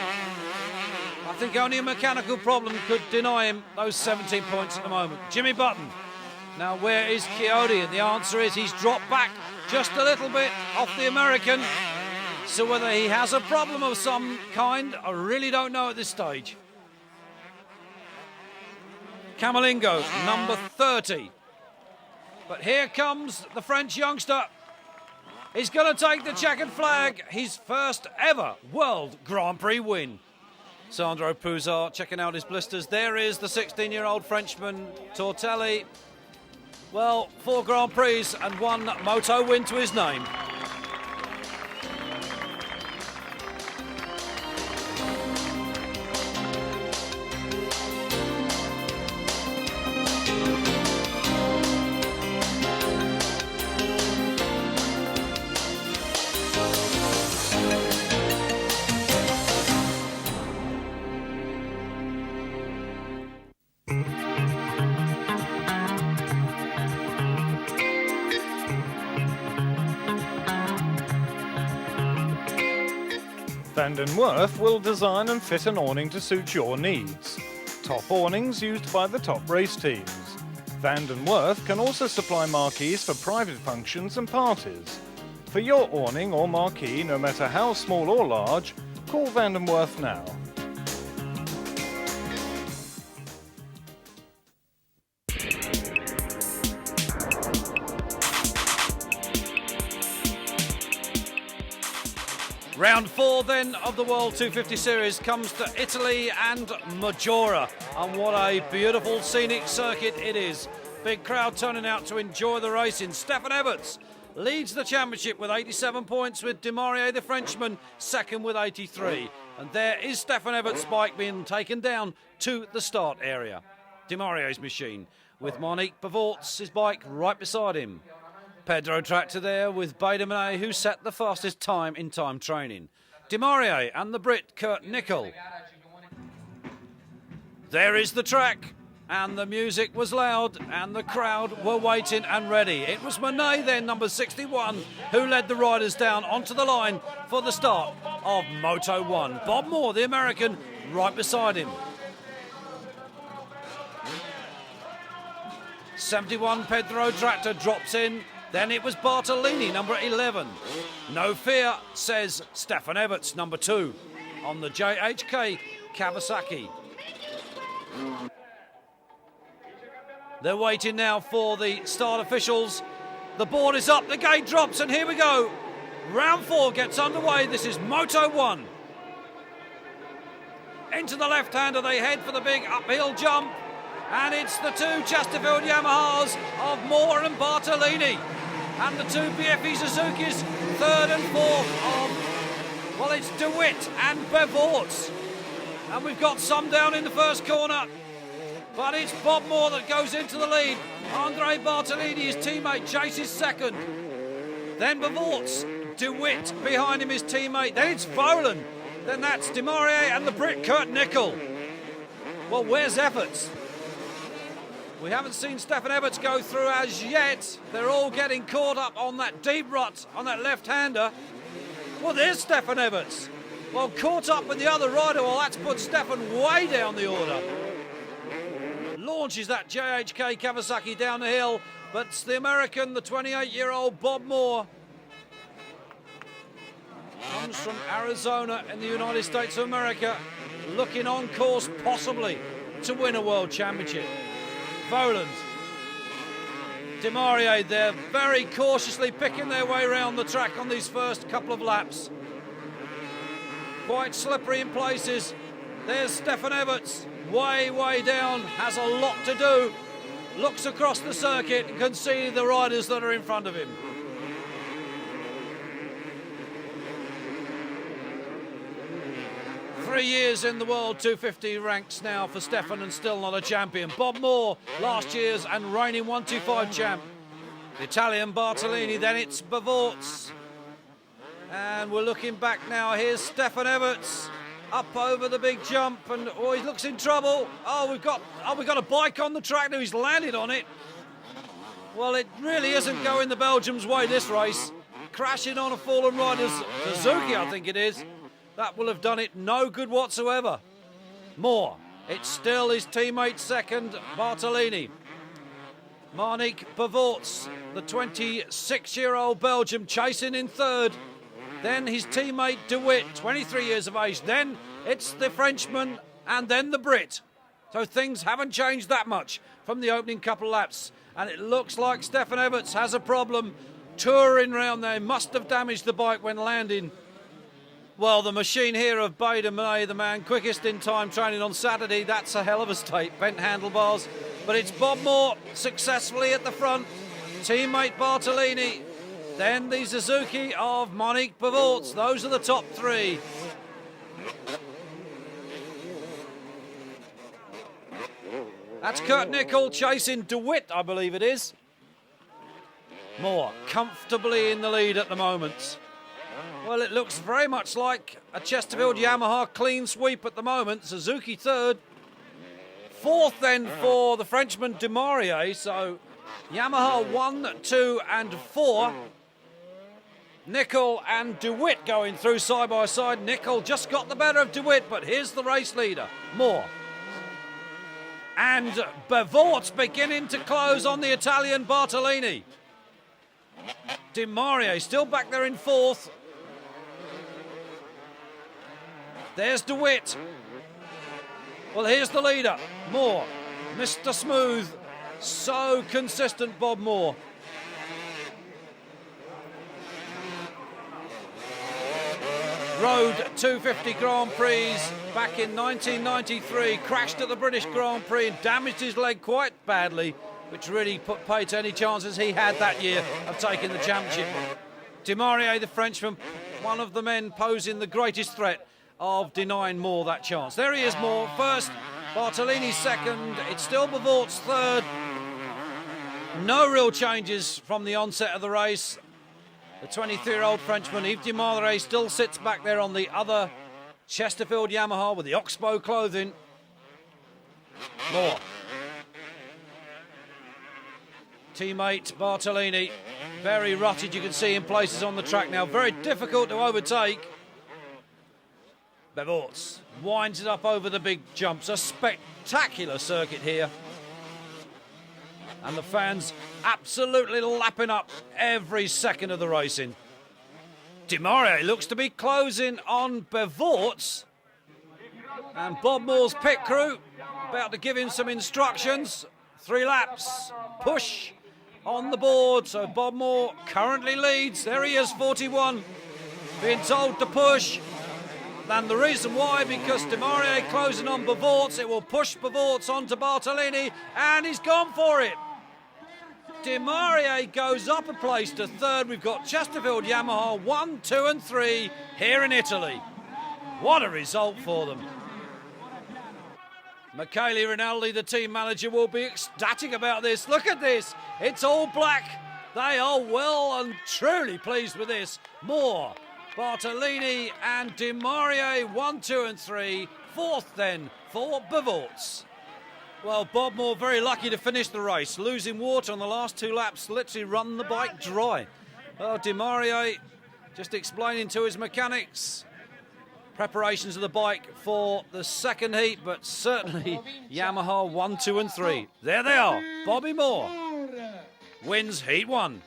I think only a mechanical problem could deny him those 17 points at the moment. Jimmy Button Now, where is Chiodi? And the answer is he's dropped back just a little bit off the American. So whether he has a problem of some kind, I really don't know at this stage. Camolingo, number 30. But here comes the French youngster. He's going to take the checkered flag, his first ever World Grand Prix win. Sandro Pouzard checking out his blisters. There is the 16-year-old Frenchman, Tortelli. Well, 4 Grand Prix and 1 moto win to his name. Vanden Werf will design and fit an awning to suit your needs. Top awnings used by the top race teams. Vanden Werf can also supply marquees for private functions and parties. For your awning or marquee, no matter how small or large, call Vanden Werf now. Round 4 then of the World 250 Series comes to Italy and Maggiora. And what a beautiful scenic circuit it is. Big crowd turning out to enjoy the racing. Stefan Everts leads the championship with 87 points, with Demarié, the Frenchman, second with 83. And there is Stefan Everts' bike being taken down to the start area. Demarié's machine, with Monique Bavorts, his bike right beside him. Pedro Tractor there with Baudemont, who set the fastest time in time training. Demarié and the Brit Kurt Nickel. There is the track, and the music was loud, and the crowd were waiting and ready. It was Monet then, number 61, who led the riders down onto the line for the start of Moto 1. Bob Moore, the American, right beside him. 71 Pedro Tractor drops in. Then it was Bartolini, number 11. No fear, says Stefan Everts, number 2, on the JHK Kawasaki. They're waiting now for the start officials. The board is up, the gate drops, and here we go. Round 4 gets underway. This is Moto 1. Into the left-hander they head for the big uphill jump. And it's the 2 Chesterfield Yamahas of Moore and Bartolini. And the 2 BFE Suzukis, 3rd and 4th of, well, it's DeWitt and Bavorts. And we've got some down in the first corner. But it's Bob Moore that goes into the lead. Andre Bartolini, his teammate, chases second. Then Bavorts, DeWitt behind him, his teammate. Then it's Volan. Then that's Demarié and the Brit Kurt Nickel. Well, where's Everts? We haven't seen Stefan Everts go through as yet. They're all getting caught up on that deep rut on that left-hander. Well, there's Stefan Everts. Well, caught up with the other rider. Well, that's put Stefan way down the order. Launches that JHK Kawasaki down the hill, but it's the American, the 28-year-old Bob Moore. Comes from Arizona in the United States of America, looking on course possibly to win a world championship. Voland, Demarié, they're very cautiously picking their way around the track on these first couple of laps. Quite slippery in places. There's Stefan Everts, way down, has a lot to do. Looks across the circuit and can see the riders that are in front of him. Three years in the World 250 ranks now for Stefan and still not a champion. Bob Moore, last year's and reigning 125 champ. The Italian Bartolini, then it's Bavorts. And we're looking back now. Here's Stefan Everts up over the big jump, and oh, he looks in trouble. We've got a bike on the track now. He's landed on it. Well, it really isn't going the Belgium's way, this race. Crashing on a fallen rider's Suzuki, I think it is. That will have done it no good whatsoever. Moore, it's still his teammate second, Bartolini. Marnik Bavorts, the 26-year-old Belgium, chasing in third. Then his teammate De Witt, 23 years of age. Then it's the Frenchman and then the Brit. So things haven't changed that much from the opening couple of laps. And it looks like Stefan Everts has a problem touring round there. Must have damaged the bike when landing. Well, the machine here of Bader May, the man quickest in time training on Saturday, that's a hell of a state, bent handlebars. But it's Bob Moore successfully at the front, teammate Bartolini, then the Suzuki of Monique Bavorts. Those are the top three. That's Kurt Nickel chasing De Witt, I believe it is. Moore comfortably in the lead at the moment. Well, it looks very much like a Chesterfield Yamaha clean sweep at the moment. Suzuki third. Fourth then for the Frenchman De Maurier. So Yamaha 1, 2 and 4. Nickel and De Witt going through side by side. Nickel just got the better of De Witt, but here's the race leader, Moore. And Bavorts beginning to close on the Italian Bartolini. De Maurier still back there in fourth. There's De Witt. Well, here's the leader, Moore. Mr. Smooth. So consistent, Bob Moore. Rode 250 Grand Prix back in 1993. Crashed at the British Grand Prix and damaged his leg quite badly, which really put paid to any chances he had that year of taking the championship. De Maurier, the Frenchman, one of the men posing the greatest threat of denying Moore that chance. There he is, Moore first, Bartolini second, it's still Bavorts third. No real changes from the onset of the race. The 23-year-old Frenchman, Yves de Maurier, still sits back there on the other Chesterfield Yamaha with the Oxbow clothing. Moore. Teammate Bartolini, very rutted, you can see in places on the track now, very difficult to overtake. Bavorts winds it up over the big jumps. A spectacular circuit here. And the fans absolutely lapping up every second of the racing. De Maurier looks to be closing on Bavorts. And Bob Moore's pit crew about to give him some instructions. 3 laps, push on the board. So Bob Moore currently leads. There he is, 41, being told to push. And the reason why, because De Maurier closing on Bavorts, it will push Bavorts onto Bartolini, and he's gone for it. De Maurier goes up a place to third. We've got Chesterfield Yamaha 1, 2 and 3 here in Italy. What a result for them. Michele Rinaldi, the team manager, will be ecstatic about this. Look at this. It's all black. They are well and truly pleased with this. Moore, Bartolini and De Maurier 1, 2 and 3. Fourth then for Bavorts. Well, Bob Moore very lucky to finish the race. Losing water on the last 2 laps, literally run the bike dry. Well, De Maurier just explaining to his mechanics preparations of the bike for the second heat, but certainly Yamaha 1, 2 and 3. There they are. Bobby Moore wins heat 1.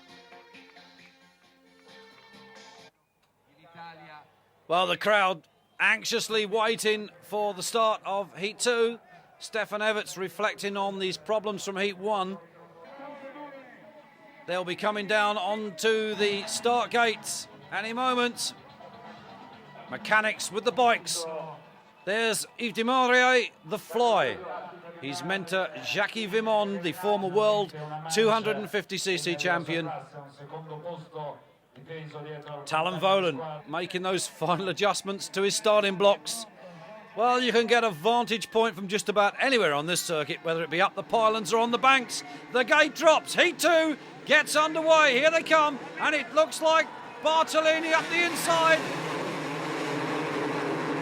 Well, the crowd anxiously waiting for the start of heat 2. Stefan Everts reflecting on these problems from heat 1. They'll be coming down onto the start gates any moment. Mechanics with the bikes. There's Yves de Maurier, the Fly. His mentor, Jackie Vimon, the former world 250cc champion. Talon Volan making those final adjustments to his starting blocks. Well, you can get a vantage point from just about anywhere on this circuit, whether it be up the pylons or on the banks. The gate drops. Heat 2 gets underway. Here they come. And it looks like Bartolini up the inside.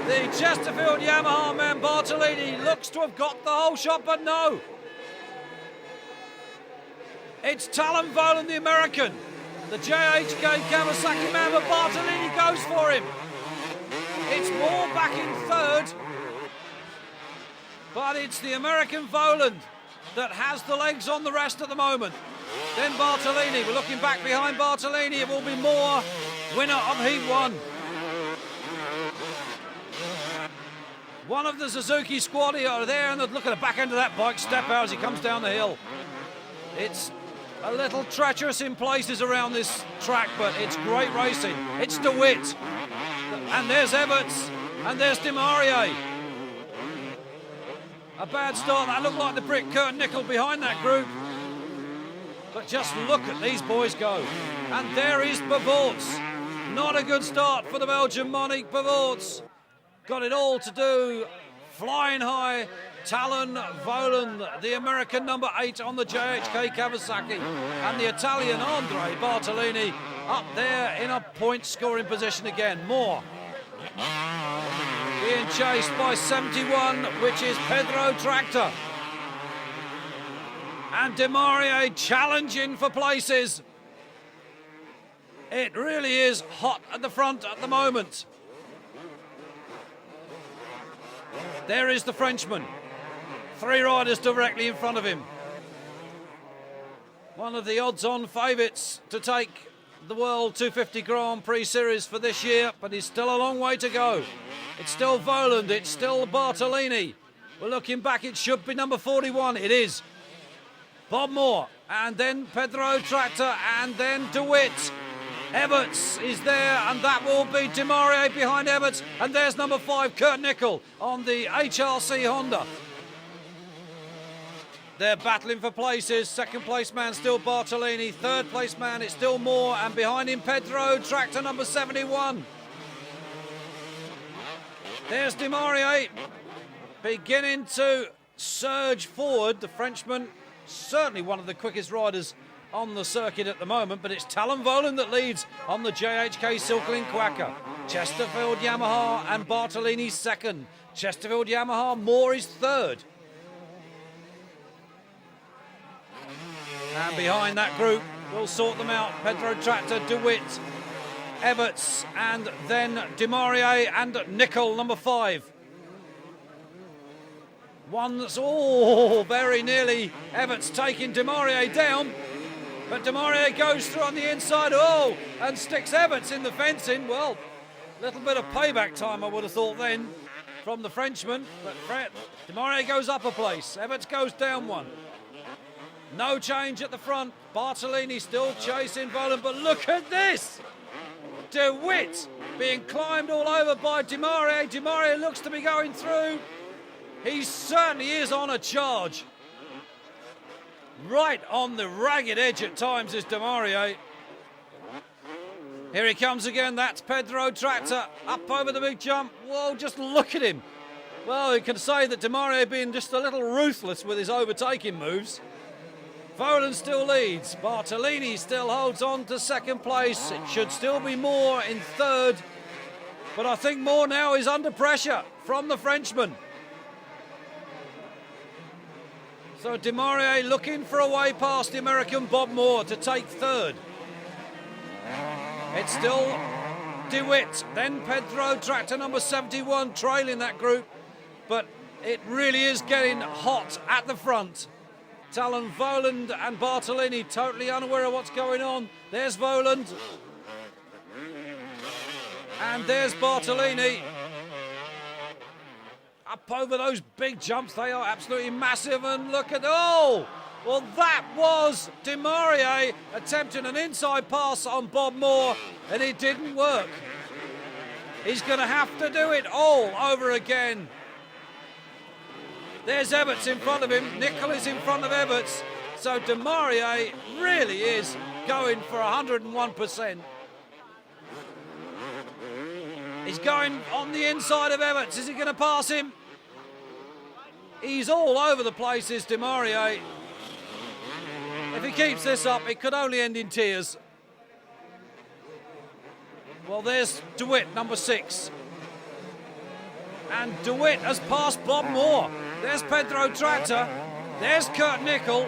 The Chesterfield Yamaha man, Bartolini, looks to have got the whole shot, but no. It's Talon Volan, the American. The JHK Kawasaki man, but Bartolini goes for him. It's Moore back in third. But it's the American Voland that has the legs on the rest at the moment. Then Bartolini, we're looking back behind Bartolini, it will be Moore, winner of Heat 1. One of the Suzuki squad are there, and look at the back end of that bike step out as he comes down the hill. It's a little treacherous in places around this track, but it's great racing. It's DeWitt, and there's Everts, and there's Demaria. A bad start, that looked like the brick. Kurt Nickel behind that group. But just look at these boys go. And there is Bavorts. Not a good start for the Belgian Monique Bavorts. Got it all to do, flying high. Talon Voland, the American number 8 on the JHK Kawasaki, and the Italian Andre Bartolini up there in a point-scoring position again. Moore being chased by 71, which is Pedro Tractor. And Demaria challenging for places. It really is hot at the front at the moment. There is the Frenchman. 3 riders directly in front of him. One of the odds-on favourites to take the World 250 Grand Prix Series for this year, but he's still a long way to go. It's still Voland, it's still Bartolini. We're looking back, it should be number 41, it is. Bob Moore, and then Pedro Tractor, and then DeWitt. Everts is there, and that will be Demaria behind Everts, and there's number 5, Kurt Nickel on the HRC Honda. They're battling for places. Second place man still Bartolini, third place man it's still Moore, and behind him Pedro Tractor number 71. There's Demaria beginning to surge forward. The Frenchman, certainly one of the quickest riders on the circuit at the moment, but it's Talon Voland that leads on the JHK Silklin Quacker. Chesterfield Yamaha and Bartolini second. Chesterfield Yamaha, Moore is third. And behind that group, we'll sort them out. Pedro Tractor, DeWitt, Everts, and then Demaria and Nickel, number 5. One that's very nearly Everts taking Demaria down. But Demaria goes through on the inside, and sticks Everts in the fencing. Well, a little bit of payback time, I would have thought then, from the Frenchman. But Demaria goes up a place, Everts goes down one. No change at the front. Bartolini still chasing Voland, but look at this! DeWitt being climbed all over by Demaria. Demaria looks to be going through. He certainly is on a charge. Right on the ragged edge at times is Demaria. Here he comes again. That's Pedro Tractor up over the big jump. Whoa, just look at him. Well, you can say that Demaria being just a little ruthless with his overtaking moves. Voland still leads. Bartolini still holds on to second place. It should still be Moore in third. But I think Moore now is under pressure from the Frenchman. So Demaria looking for a way past the American Bob Moore to take third. It's still DeWitt, then Pedro Tractor number 71 trailing that group. But it really is getting hot at the front. Talon Voland and Bartolini totally unaware of what's going on. There's Voland. And there's Bartolini. Up over those big jumps, they are absolutely massive. And look at, well, that was Demaria attempting an inside pass on Bob Moore, and it didn't work. He's going to have to do it all over again. There's Everts in front of him. Nickel is in front of Everts. So Demaria really is going for 101%. He's going on the inside of Everts. Is he going to pass him? He's all over the place, is Demaria. If he keeps this up, it could only end in tears. Well, there's DeWitt, number 6. And DeWitt has passed Bob Moore. There's Pedro Tractor. There's Kurt Nickel.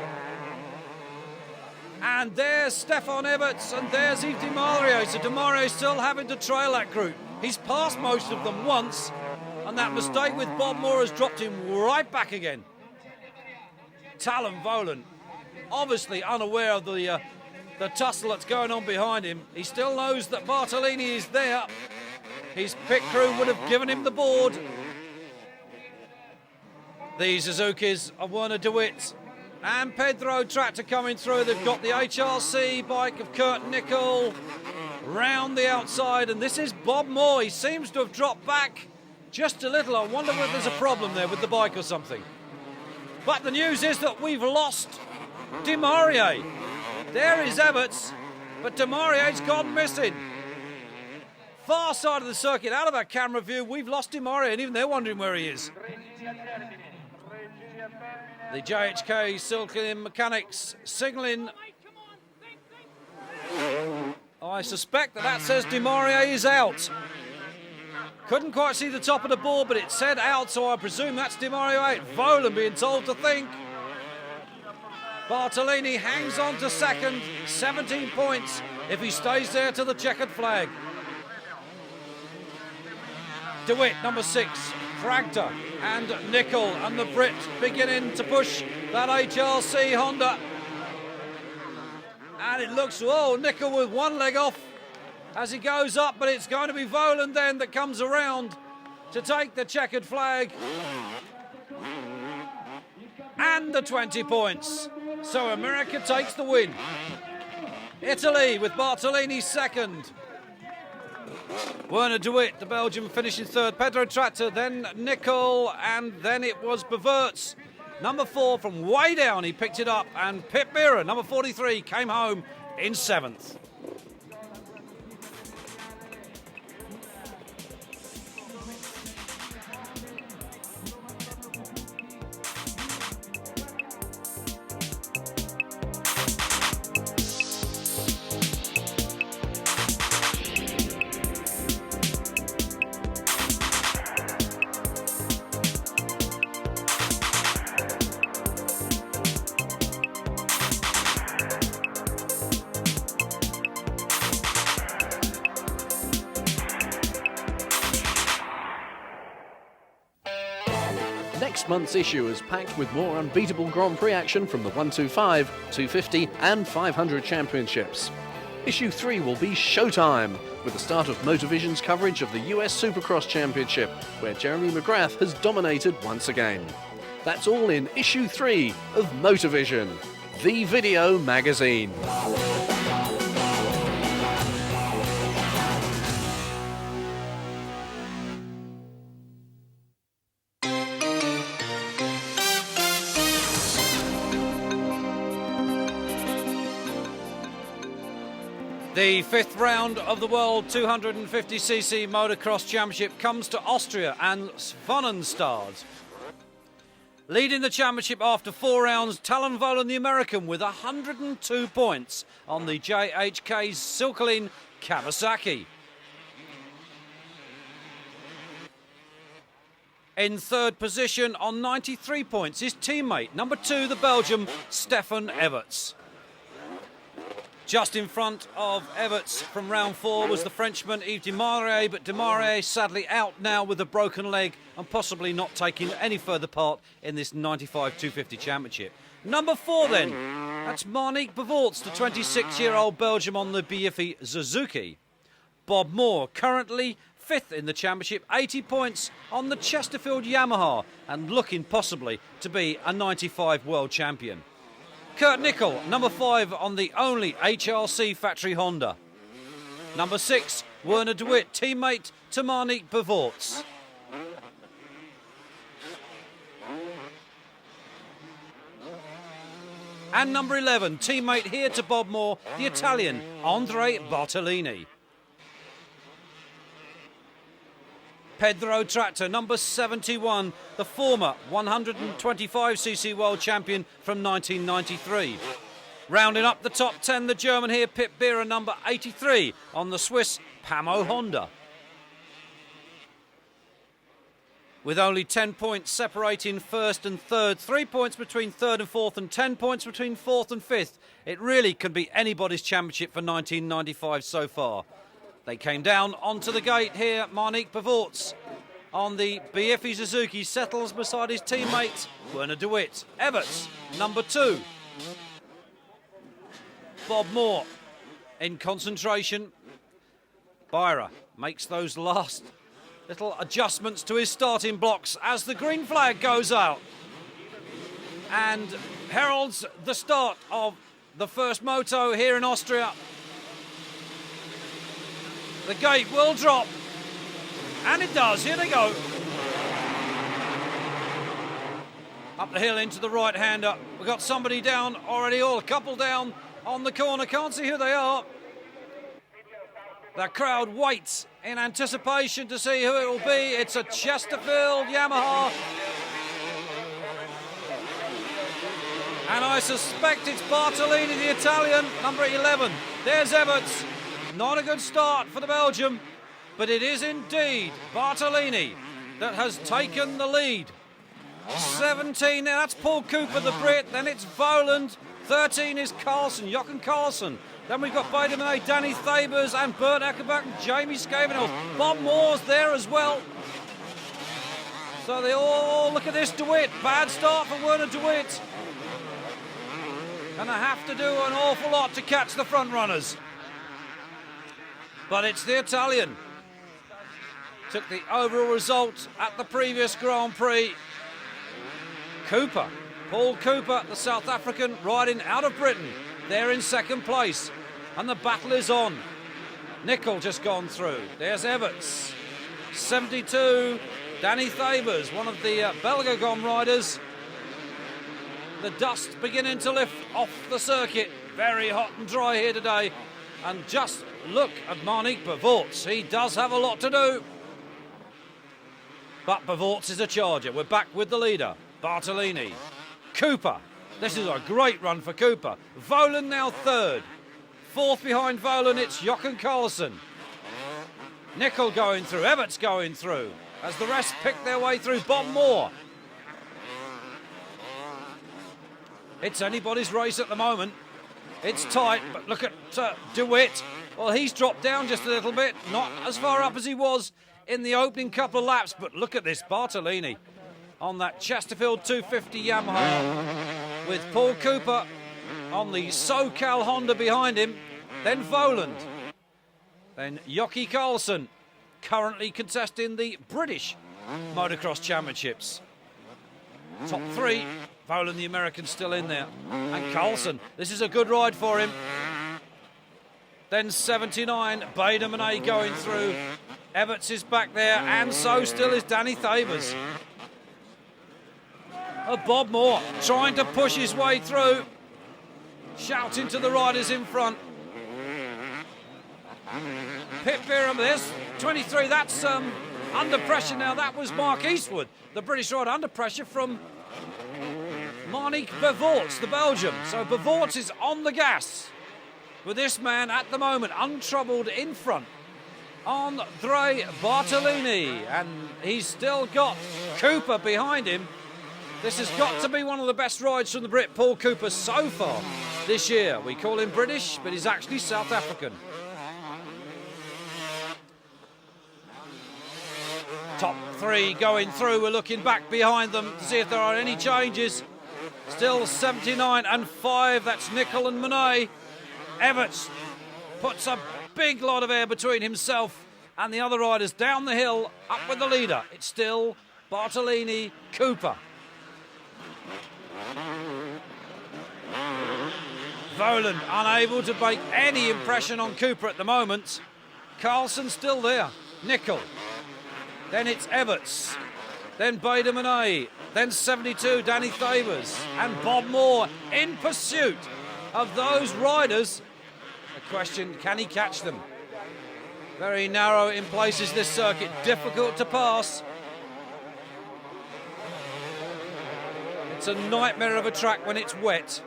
And there's Stefan Everts. And there's Yves Demaria. So Demaria is still having to trail that group. He's passed most of them once. And that mistake with Bob Moore has dropped him right back again. Talon Volan, obviously unaware of the tussle that's going on behind him. He still knows that Bartolini is there. His pit crew would have given him the board. The Suzukis of Werner de Witt and Pedro Tractor coming through. They've got the HRC bike of Kurt Nickel round the outside, and this is Bob Moore. He seems to have dropped back just a little. I wonder whether there's a problem there with the bike or something. But the news is that we've lost De Maurier. There is Everts, but De Maurier's gone missing. Far side of the circuit, out of our camera view, we've lost De Maurier, and even they're wondering where he is. The JHK Silklin Mechanics signalling. I suspect that says De Maurier is out. Couldn't quite see the top of the board, but it said out, so I presume that's De Maurier out. Volan being told to think. Bartolini hangs on to second, 17 points if he stays there to the checkered flag. De Witt, number 6, Fragter and Nickel, and the Brit beginning to push that HRC Honda. And it looks, Nickel with one leg off as he goes up, but it's going to be Volan then that comes around to take the checkered flag. And the 20 points. So America takes the win. Italy with Bartolini second. Werner de Witt, the Belgian, finishing third. Pedro Tractor, then Nickel, and then it was Beverts. Number 4 from way down, he picked it up, and Pip Mira, number 43, came home in 7th. Next month's issue is packed with more unbeatable Grand Prix action from the 125, 250 and 500 championships. Issue 3 will be showtime, with the start of Motovision's coverage of the US Supercross Championship, where Jeremy McGrath has dominated once again. That's all in Issue 3 of Motovision, the video magazine. The 5th round of the World 250cc Motocross Championship comes to Austria and Svanenstad. Leading the championship after 4 rounds, Talon Volan, the American, with 102 points on the JHK Silklin Kawasaki. In third position on 93 points, his teammate, number 2, the Belgian, Stefan Everts. Just in front of Everts from round 4 was the Frenchman Yves De Maurier, but De Maurier sadly out now with a broken leg and possibly not taking any further part in this 95 250 championship. Number 4 then, that's Marnique Bevorts, the 26-year-old Belgium on the Biffy Suzuki. Bob Moore, currently 5th in the championship, 80 points on the Chesterfield Yamaha and looking possibly to be a 95 world champion. Kurt Nickel, number 5 on the only HRC factory Honda. Number 6, Werner de Witt, teammate to Marnique Bevorts. And number 11, teammate here to Bob Moore, the Italian, Andre Bartolini. Pedro Tractor, number 71, the former 125cc world champion from 1993. Rounding up the top 10, the German here, Pip Mira, number 83, on the Swiss Pamo Honda. With only 10 points separating first and third, 3 points between third and fourth, and 10 points between fourth and fifth. It really can be anybody's championship for 1995 so far. They came down onto the gate here, Marnique Bevorts. on the BFE Suzuki settles beside his teammate Werner de Wit. Everts, number 2. Bob Moore in concentration. Byra makes those last little adjustments to his starting blocks as the green flag goes out and heralds the start of the first moto here in Austria. The gate will drop, and it does. Here they go. Up the hill into the right-hander. We've got somebody down already, or a couple down on the corner. Can't see who they are. The crowd waits in anticipation to see who it will be. It's a Chesterfield Yamaha. And I suspect it's Bartolini, the Italian, number 11. There's Everts. Not a good start for the Belgium, but it is indeed Bartolini that has taken the lead. 17, now that's Paul Cooper, the Brit. Then it's Voland. 13 is Carlson, Jochen Carlson. Then we've got Baderman, Danny Thabers and Bert Eckerback and Jamie Scavenhill. Bob Moore's there as well. So they all look at this de Wit. Bad start for Werner de Wit. Gonna have to do an awful lot to catch the front runners. But it's the Italian. Took the overall result at the previous Grand Prix. Cooper, Paul Cooper, the South African, riding out of Britain. They're in second place, and the battle is on. Nickel just gone through. There's Everts. 72, Danny Thabers, one of the Belgagon riders. The dust beginning to lift off the circuit. Very hot and dry here today. And just look at Marnik Bevorts. He does have a lot to do. But Bevorts is a charger. We're back with the leader, Bartolini. Cooper. This is a great run for Cooper. Voland now third. Fourth behind Voland, it's Jochen Carlson. Nickel going through, Everts going through, as the rest pick their way through. Bob Moore. It's anybody's race at the moment. It's tight, but look at de Wit. Well, he's dropped down just a little bit. Not as far up as he was in the opening couple of laps, but look at this, Bartolini on that Chesterfield 250 Yamaha with Paul Cooper on the SoCal Honda behind him. Then Voland. Then Jochen Carlson, currently contesting the British Motocross Championships. Top 3, Voland the American still in there. And Carlson, this is a good ride for him. Then 79, Baderman going through. Everts is back there, and so still is Danny Thabers. Bob Moore trying to push his way through, shouting to the riders in front. Pip Byram, there's 23, that's under pressure now. That was Mark Eastwood, the British rider, under pressure from Marnik Bevorts, the Belgian. So Bevorts is on the gas with this man at the moment, untroubled in front. Andre Bartolini, and he's still got Cooper behind him. This has got to be one of the best rides from the Brit, Paul Cooper, so far this year. We call him British, but he's actually South African. Top 3 going through. We're looking back behind them to see if there are any changes. Still 79 and 5. That's Nickel and Monet. Everts puts a big lot of air between himself and the other riders down the hill, up with the leader. It's still Bartolini, Cooper. Voland unable to make any impression on Cooper at the moment. Carlson still there. Nickel. Then it's Everts. Then Baderman. Then 72, Danny Thabers. And Bob Moore in pursuit of those riders. The question, can he catch them? Very narrow in places, this circuit. Difficult to pass. It's a nightmare of a track when it's wet.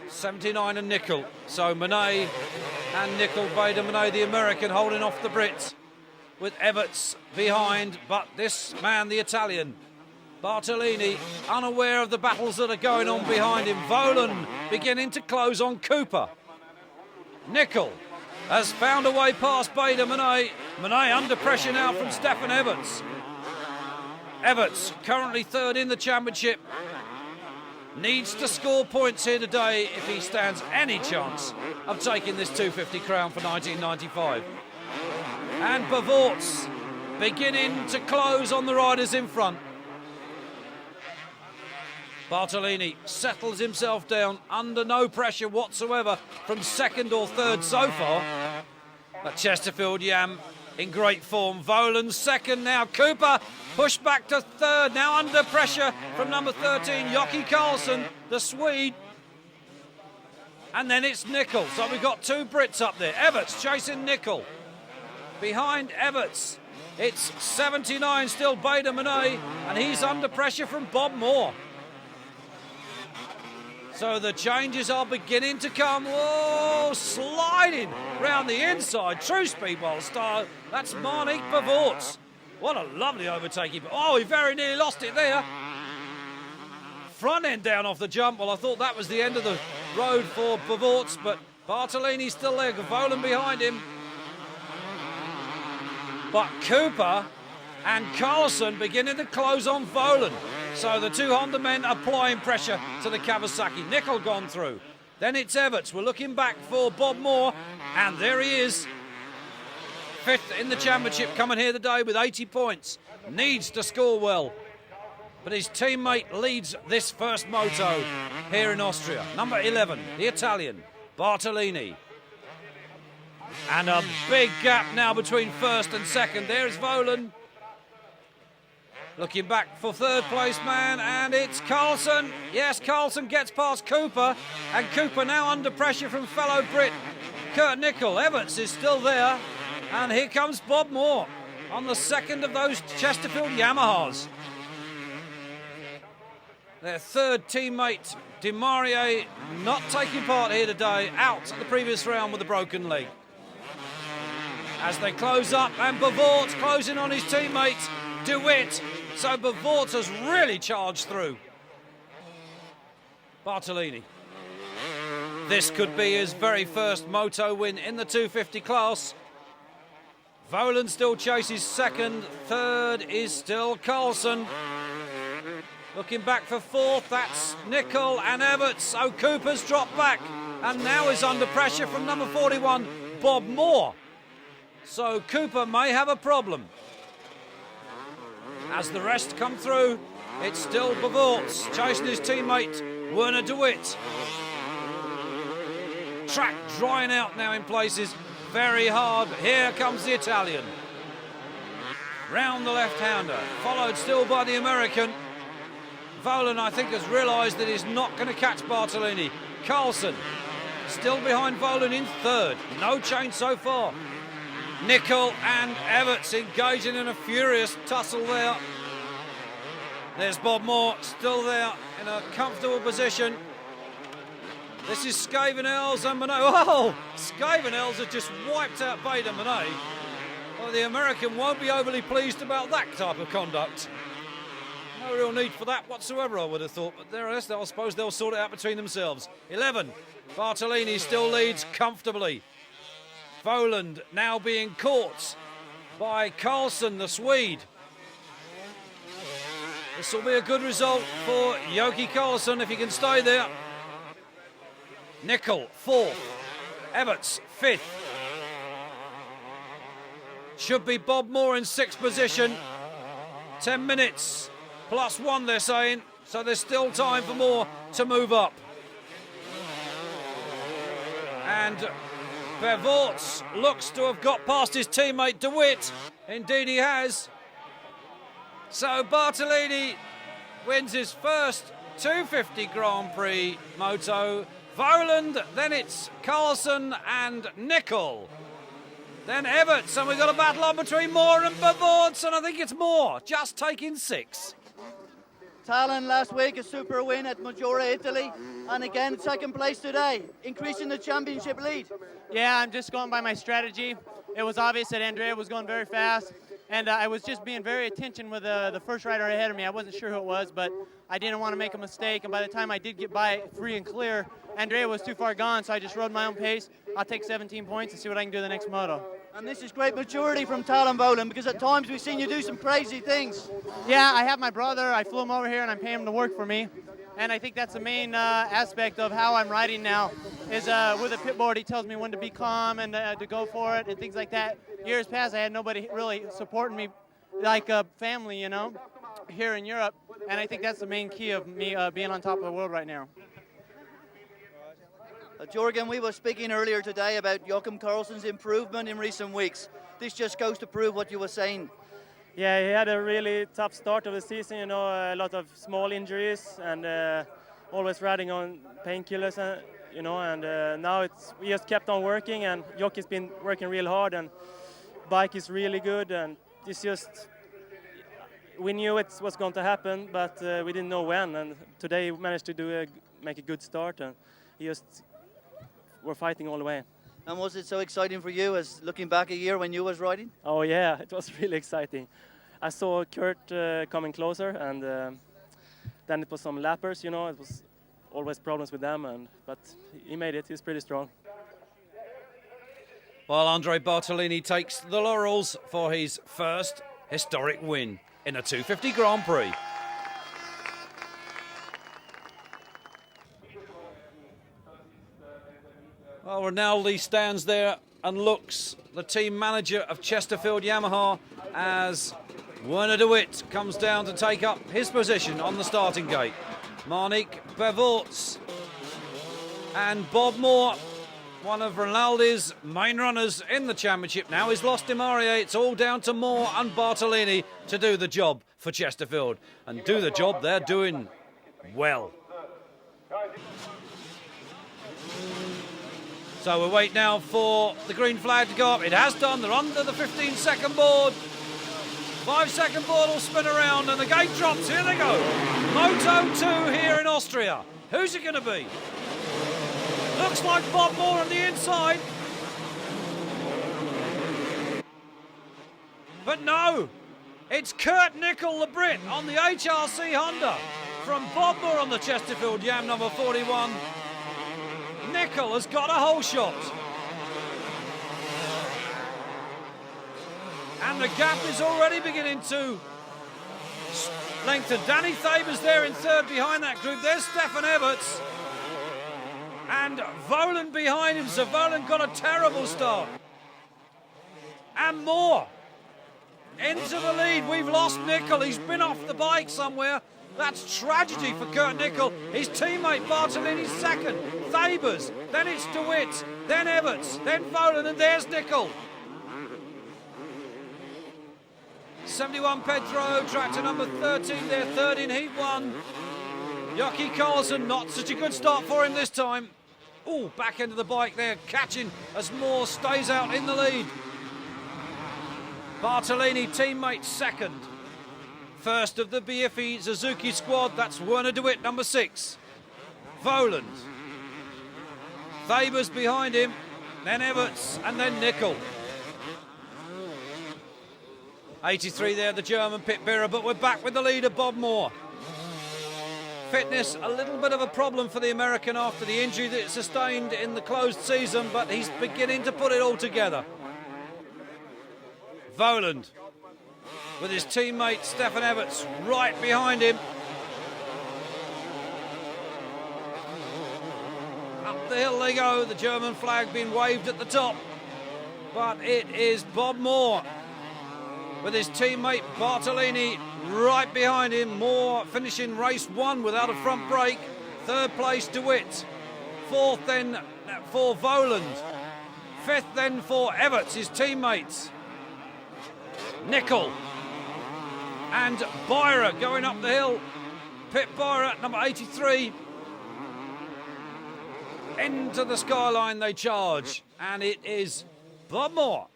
79 and Nickel. So Monet and Nickel, Baderman, the American, holding off the Brits with Everts behind. But this man, the Italian, Bartolini, unaware of the battles that are going on behind him. Voland beginning to close on Cooper. Nickel has found a way past Baderman. Monet under pressure now from Stefan Everts. Everts, currently third in the championship, needs to score points here today if he stands any chance of taking this 250 crown for 1995. And Bavorts beginning to close on the riders in front. Bartolini settles himself down under no pressure whatsoever from second or third so far. But Chesterfield Yam in great form. Volan second now. Cooper pushed back to third. Now under pressure from number 13, Jocke Karlsson, the Swede. And then it's Nicol. So we've got two Brits up there. Everts chasing Nicol. Behind Everts, it's 79 still Bader Monet, and he's under pressure from Bob Moore. So the changes are beginning to come. Whoa, sliding round the inside. True speedball style. That's Marnik Bavorts. What a lovely overtaking. Oh, he very nearly lost it there. Front end down off the jump. Well, I thought that was the end of the road for Bavorts, but Bartolini's still there. Volan behind him. But Cooper and Karlsson beginning to close on Volan. So the two Honda men applying pressure to the Kawasaki. Nicol gone through. Then it's Everts. We're looking back for Bob Moore. And there he is. Fifth in the championship, coming here today with 80 points. Needs to score well. But his teammate leads this first moto here in Austria. Number 11, the Italian, Bartolini. And a big gap now between first and second. There's Volan. Looking back for third place man, and it's Karlsson. Yes, Karlsson gets past Cooper, and Cooper now under pressure from fellow Brit Kurt Nicol. Everts is still there, and here comes Bob Moore on the second of those Chesterfield Yamahas. Their third teammate, Demarie, not taking part here today, out the previous round with a broken leg. As they close up, and Bavorts closing on his teammate, DeWitt. So Bavorts has really charged through. Bartolini. This could be his very first moto win in the 250 class. Volan still chases second. Third is still Karlsson. Looking back for fourth, that's Nicol and Everts. So Cooper's dropped back and now is under pressure from number 41, Bob Moore. So Cooper may have a problem. As the rest come through, it's still Bavorts chasing his teammate, Werner DeWitt. Track drying out now in places, very hard. Here comes the Italian. Round the left-hander, followed still by the American. Volan, I think, has realised that he's not going to catch Bartolini. Karlsson, still behind Volan in third. No change so far. Nicol and Everts engaging in a furious tussle there. There's Bob Moore still there in a comfortable position. This is Scavenels and Monet. Oh, Scavenels has just wiped out Bader Monet. Well, the American won't be overly pleased about that type of conduct. No real need for that whatsoever, I would have thought. But there it is. I suppose they'll sort it out between themselves. 11. Bartolini still leads comfortably. Voland now being caught by Karlsson, the Swede. This will be a good result for Jocke Karlsson if he can stay there. Nicol, fourth. Everts, fifth. Should be Bob Moore in sixth position. 10 minutes plus one, they're saying. So there's still time for Moore to move up. And Bavorts looks to have got past his teammate DeWitt. Indeed he has. So Bartolini wins his first 250 Grand Prix moto. Voland, then it's Karlsson and Nicol. Then Everts, and we've got a battle on between Moore and Bavorts, and I think it's Moore, just taking 6. Talon last week, a super win at Maggiore, Italy, and again second place today, increasing the championship lead. Yeah, I'm just going by my strategy. It was obvious that Andrea was going very fast, and I was just being very attention with the first rider ahead of me. I wasn't sure who it was, but I didn't want to make a mistake, and by the time I did get by free and clear, Andrea was too far gone, so I just rode my own pace. I'll take 17 points and see what I can do the next moto. And this is great maturity from Talon Volan, because at times we've seen you do some crazy things. Yeah, I have my brother. I flew him over here, and I'm paying him to work for me. And I think that's the main aspect of how I'm riding now, is with a pit board, he tells me when to be calm and to go for it and things like that. Years past, I had nobody really supporting me like a family, you know, here in Europe. And I think that's the main key of me being on top of the world right now. Jürgen, we were speaking earlier today about Joachim Karlsson's improvement in recent weeks. This just goes to prove what you were saying. Yeah, he had a really tough start of the season, you know, a lot of small injuries and always riding on painkillers, you know, and now we just kept on working, and Joki's been working real hard, and bike is really good, and it's just, we knew it was going to happen, but we didn't know when, and today we managed to make a good start, and we're fighting all the way. And was it so exciting for you as looking back a year when you was riding? Oh yeah, it was really exciting. I saw Kurt coming closer, and then it was some lappers, you know, it was always problems with them, but he made it, he's pretty strong. While Andre Bartolini takes the laurels for his first historic win in a 250 Grand Prix. Well, Rinaldi stands there and looks, the team manager of Chesterfield Yamaha, as Werner de Witt comes down to take up his position on the starting gate. Marnik Bevorts and Bob Moore, one of Rinaldi's main runners in the championship, now is lost in Maurier. It's all down to Moore and Bartolini to do the job for Chesterfield, and do the job they're doing well. So we wait now for the green flag to go up. It has done. They're under the 15-second board. 5-second board will spin around and the gate drops. Here they go. Moto 2 here in Austria. Who's it going to be? Looks like Bob Moore on the inside. But no, it's Kurt Nickel, the Brit, on the HRC Honda from Bob Moore on the Chesterfield Yam number 41. Nickel has got a hole shot. And the gap is already beginning to lengthen. Danny Thaber's there in third behind that group. There's Stefan Everts. And Volan behind him. So Volan got a terrible start. And Moore into the lead. We've lost Nickel. He's been off the bike somewhere. That's tragedy for Kurt Nickel. His teammate Bartolini's second. Thabers, then it's de Witt, then Everts, then Volan, and there's Nickel. 71 Pedro, tractor number 13 there, third in heat one. Joachim Karlsson, not such a good start for him this time. Oh, back end of the bike there, catching as Moore stays out in the lead. Bartolini, teammate second. First of the BFE Suzuki squad, that's Werner de Witt, number 6. Voland. Thabers behind him, then Everts, and then Nickel. 83 there, the German pit bearer, but we're back with the leader, Bob Moore. Fitness, a little bit of a problem for the American after the injury that it sustained in the closed season, but he's beginning to put it all together. Voland, with his teammate Stefan Everts right behind him. Up the hill they go, the German flag being waved at the top. But it is Bob Moore with his teammate Bartolini right behind him. Moore finishing race 1 without a front brake. Third place de Witt. Fourth then for Voland. Fifth then for Everts, his teammates. Nickel and Byra going up the hill. Pit Byra, number 83. Into the skyline they charge, and it is Bob Moore.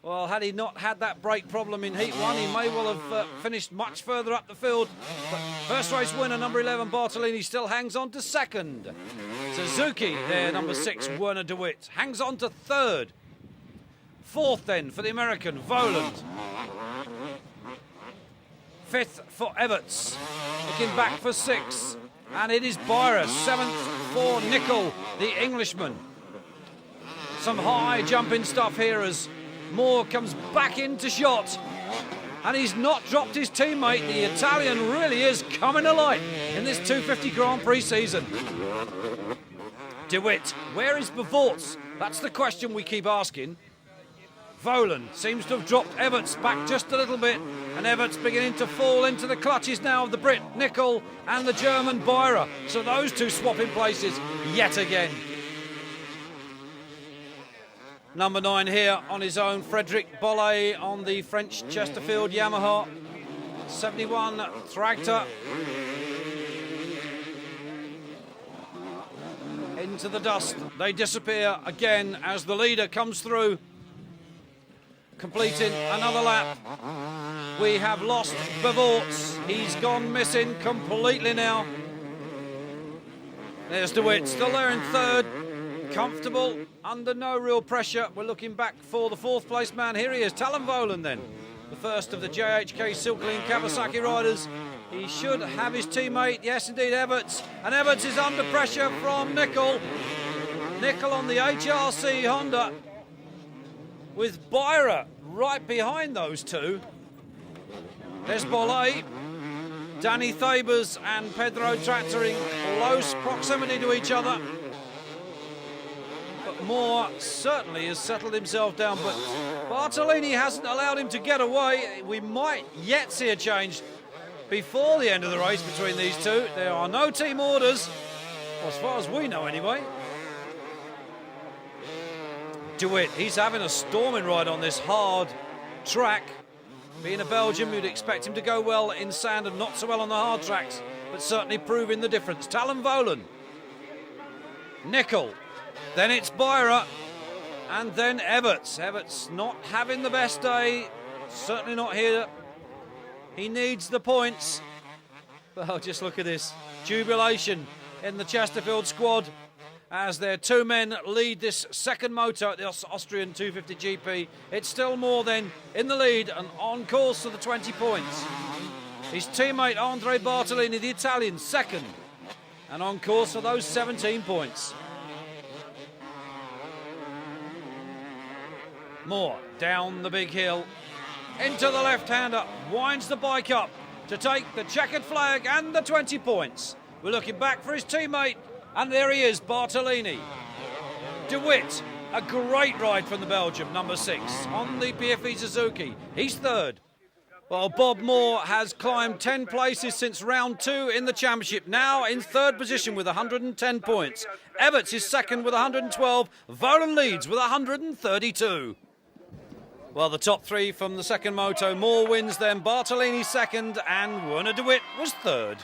Well, had he not had that brake problem in heat 1, he may well have finished much further up the field. But first race winner, number 11, Bartolini, still hangs on to second. Suzuki there, number 6, Werner de Witt, hangs on to third. Fourth then for the American, Voland. 5th for Everts. Looking back for 6th. And it is Byra, 7th for Nicol, the Englishman. Some high jumping stuff here as Moore comes back into shot. And he's not dropped his teammate. The Italian really is coming alight in this 250 Grand Prix season. DeWitt, where is Bevorts? That's the question we keep asking. Volan seems to have dropped Everts back just a little bit, and Everts beginning to fall into the clutches now of the Brit Nicol and the German Byra. So those two swapping places yet again. Number 9 here on his own, Frederic Bollet on the French Chesterfield Yamaha. 71 Thragter. Into the dust. They disappear again as the leader comes through, completing another lap. We have lost Bevorts. He's gone missing completely now. There's DeWitt, still there in 3rd. Comfortable, under no real pressure. We're looking back for the 4th place man. Here he is, Talon Volan then. The first of the JHK Silkley and Kawasaki riders. He should have his teammate, yes indeed, Everts. And Everts is under pressure from Nicol. Nicol on the HRC Honda with Byra right behind those two. There's Bollet, Danny Thabers and Pedro Tractor in close proximity to each other. But Moore certainly has settled himself down, but Bartolini hasn't allowed him to get away. We might yet see a change before the end of the race between these two. There are no team orders, as far as we know anyway. DeWitt, he's having a storming ride on this hard track. Being a Belgian, you'd expect him to go well in sand and not so well on the hard tracks, but certainly proving the difference. Talon Volan, Nicol, then it's Byra, and then Everts. Everts not having the best day, certainly not here. He needs the points. Well, just look at this. Jubilation in the Chesterfield squad as their 2 men lead this second moto at the Austrian 250 GP. It's still Moore then in the lead and on course for the 20 points. His teammate Andre Bartolini, the Italian, 2nd, and on course for those 17 points. Moore down the big hill, into the left-hander, winds the bike up to take the checkered flag and the 20 points. We're looking back for his teammate, and there he is, Bartolini. DeWitt, a great ride from the Belgium, number 6, on the BFE Suzuki. He's 3rd. Well, Bob Moore has climbed 10 places since round 2 in the championship, now in 3rd position with 110 points. Everts is 2nd with 112. Volan leads with 132. Well, the top 3 from the second moto. Moore wins then, Bartolini 2nd, and Werner DeWitt was 3rd.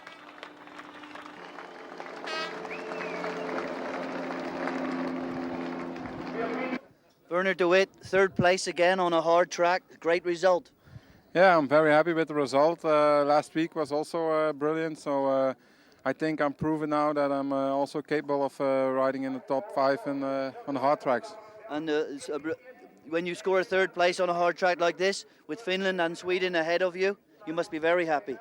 Werner DeWitt, 3rd place again on a hard track. Great result. Yeah, I'm very happy with the result. Last week was also brilliant, so I think I'm proven now that I'm also capable of riding in the top 5 on the hard tracks. And when you score a 3rd place on a hard track like this, with Finland and Sweden ahead of you, you must be very happy.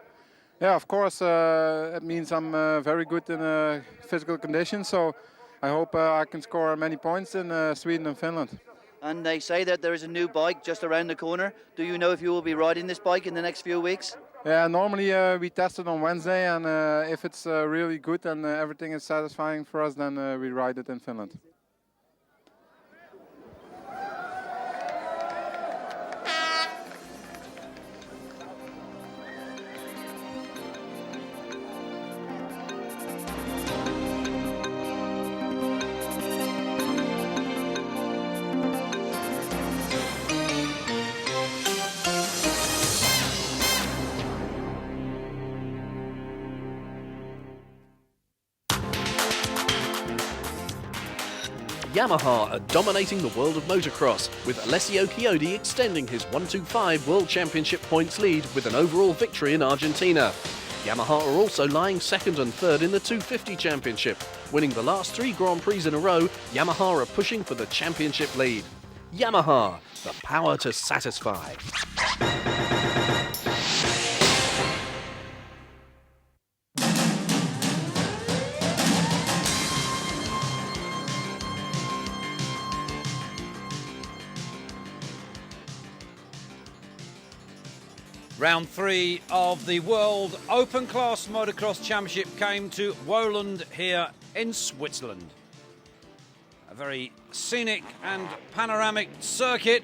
Yeah, of course, it means I'm very good in physical condition, so I hope I can score many points in Sweden and Finland. And they say that there is a new bike just around the corner. Do you know if you will be riding this bike in the next few weeks? Yeah, normally we test it on Wednesday, and if it's really good and everything is satisfying for us, then we ride it in Finland. Yamaha are dominating the world of motocross, with Alessio Chiodi extending his 125 World Championship points lead with an overall victory in Argentina. Yamaha are also lying 2nd and 3rd in the 250 Championship. Winning the last 3 Grand Prix in a row, Yamaha are pushing for the championship lead. Yamaha, the power to satisfy. Round 3 of the World Open Class Motocross Championship came to Wohland here in Switzerland. A very scenic and panoramic circuit.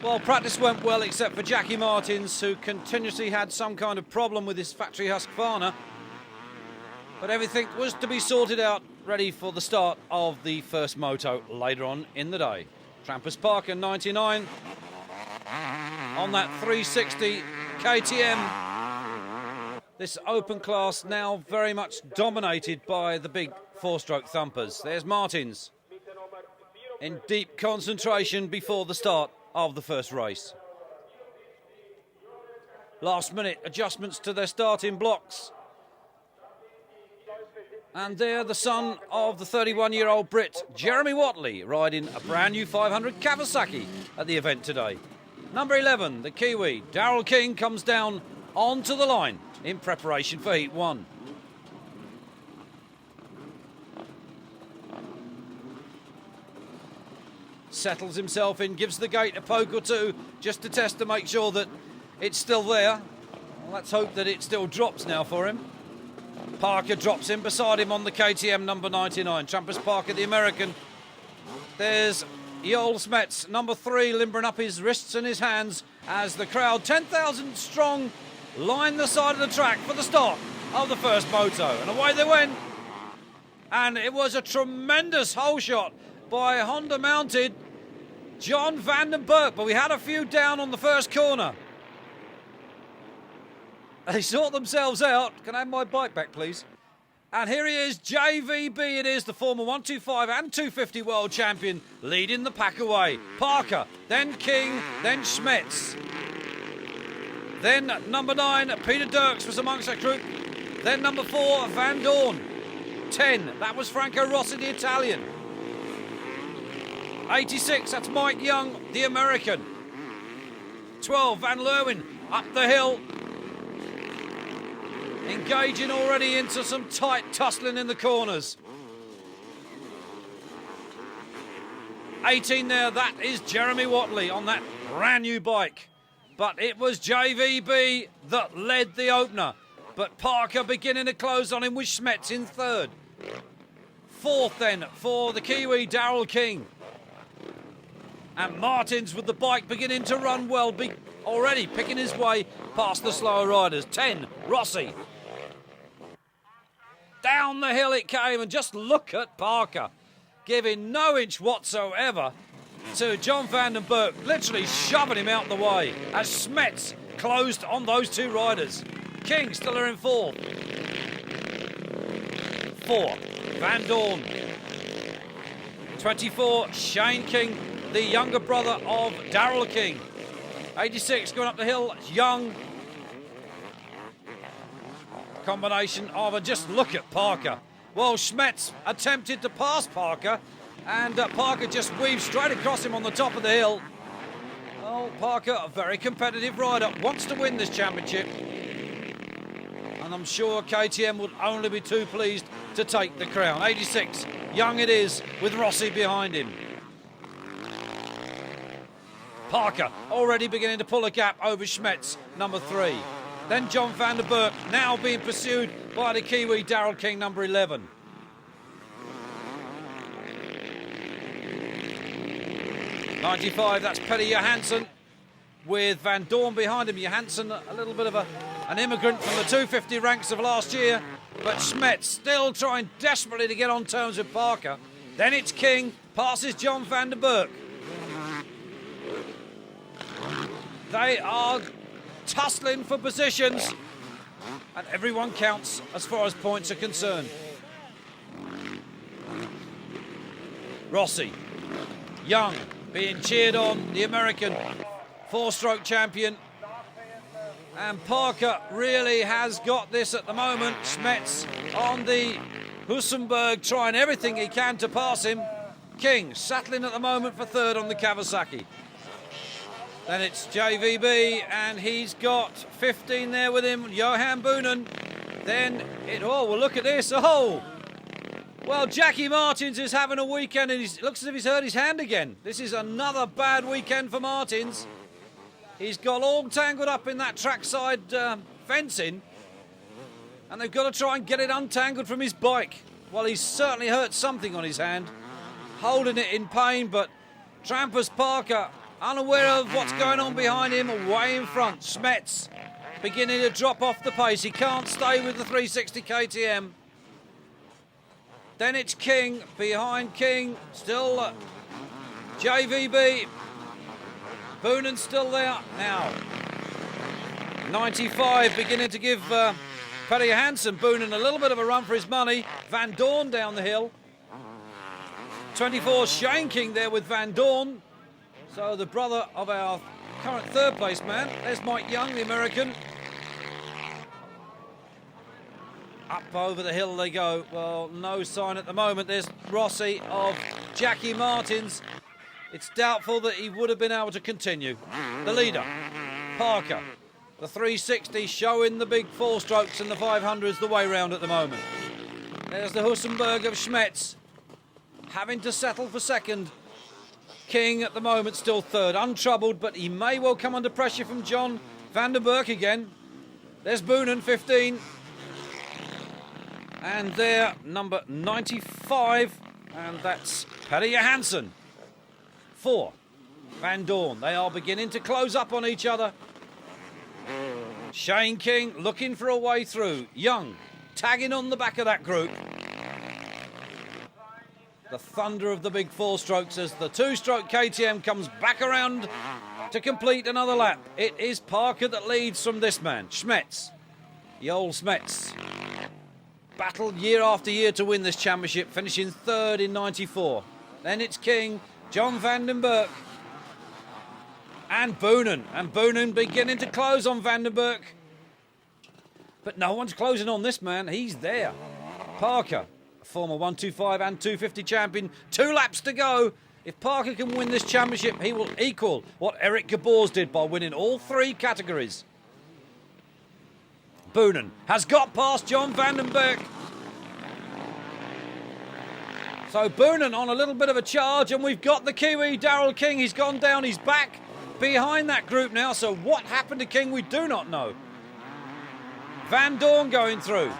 Well, practice went well except for Jackie Martins, who continuously had some kind of problem with his factory Husqvarna. But everything was to be sorted out, ready for the start of the first moto later on in the day. Trampus Parker 99 on that 360 KTM. This open class now very much dominated by the big four-stroke thumpers. There's Martins in deep concentration before the start of the first race. Last minute adjustments to their starting blocks. And there, the son of the 31-year-old Brit, Jeremy Watley, riding a brand new 500 Kawasaki at the event today. Number 11, the Kiwi, Daryl King, comes down onto the line in preparation for Heat 1. Settles himself in, gives the gate a poke or two just to test to make sure that it's still there. Well, let's hope that it still drops now for him. Parker drops in beside him on the KTM number 99. Trampus Parker, the American. There's Joel Smets, number 3, limbering up his wrists and his hands as the crowd, 10,000 strong, line the side of the track for the start of the first moto. And away they went. And it was a tremendous hole shot by Honda mounted John van den Berg, but we had a few down on the first corner. They sort themselves out. Can I have my bike back, please? And here he is, JVB it is, the former 125 and 250 world champion, leading the pack away. Parker, then King, then Smets. Then number 9, Peter Dirks was amongst that group. Then number 4, Van Dorn. 10, that was Franco Rossi, the Italian. 86, that's Mike Young, the American. 12, Van Leeuwen up the hill. Engaging already into some tight tussling in the corners. 18 there, that is Jeremy Watley on that brand new bike. But it was JVB that led the opener. But Parker beginning to close on him with Smets in third. Fourth then for the Kiwi, Daryl King. And Martins with the bike beginning to run well, already picking his way past the slower riders. 10, Rossi. Down the hill it came, and just look at Parker, giving no inch whatsoever to John van den Berg, literally shoving him out the way as Smets closed on those two riders. King still are in fourth. 4, Van Dorn. 24, Shane King, the younger brother of Daryl King. 86 going up the hill, Young. Combination of, and just look at Parker. Well, Smets attempted to pass Parker, and Parker just weaved straight across him on the top of the hill. Oh, Parker, a very competitive rider, wants to win this championship. And I'm sure KTM would only be too pleased to take the crown. 86, Young it is, with Rossi behind him. Parker already beginning to pull a gap over Smets, number 3. Then John van den Berg, now being pursued by the Kiwi, Daryl King, number 11. '95, that's Petty Johansson, with Van Dorn behind him. Johansson, a little bit of an immigrant from the 250 ranks of last year, but Smets still trying desperately to get on terms with Parker. Then it's King, passes John van den Berg. They are tussling for positions, and everyone counts as far as points are concerned. Rossi, Young being cheered on, the American 4-stroke champion, and Parker really has got this at the moment. Smets on the Hussenberg trying everything he can to pass him. King settling at the moment for third on the Kawasaki. Then it's JVB, and he's got 15 there with him, Johan Boonen. Then well, look at this. Oh, well, Jackie Martins is having a weekend, and it looks as if he's hurt his hand again. This is another bad weekend for Martins. He's got all tangled up in that trackside fencing, and they've got to try and get it untangled from his bike. Well, he's certainly hurt something on his hand, holding it in pain, but Trampas Parker, unaware of what's going on behind him, away in front. Smets beginning to drop off the pace. He can't stay with the 360 KTM. Then it's King, behind King, still JVB. Boonen's still there now. 95 beginning to give Paddy Hansen, Boonen, a little bit of a run for his money. Van Dorn down the hill. 24 Shane King there with Van Dorn. So the brother of our current third place man. There's Mike Young, the American. Up over the hill they go. Well, no sign at the moment. There's Rossi of Jackie Martins. It's doubtful that he would have been able to continue. The leader, Parker. The 360 showing the big 4-strokes and the 500s the way round at the moment. There's the Hussenberg of Schmetz, having to settle for second. King at the moment still third, untroubled, but he may well come under pressure from John Vandenberg again. There's Boonen, 15. And there, number 95, and that's Paddy Johansson. 4, Van Dorn. They are beginning to close up on each other. Shane King looking for a way through. Young tagging on the back of that group. The thunder of the big 4-strokes as the 2-stroke KTM comes back around to complete another lap. It is Parker that leads from this man, Schmetz. The old Schmetz. Battled year after year to win this championship, finishing third in 94. Then it's King, John Vandenberg, and Boonen beginning to close on Vandenberg. But no one's closing on this man. He's there. Parker, a former 125 and 250 champion. 2 laps to go. If Parker can win this championship, he will equal what Eric Gabors did by winning all 3 categories. Boonen has got past John Vandenberg. So Boonen on a little bit of a charge, and we've got the Kiwi, Daryl King. He's gone down, he's back behind that group now. So what happened to King, we do not know. Van Dorn going through.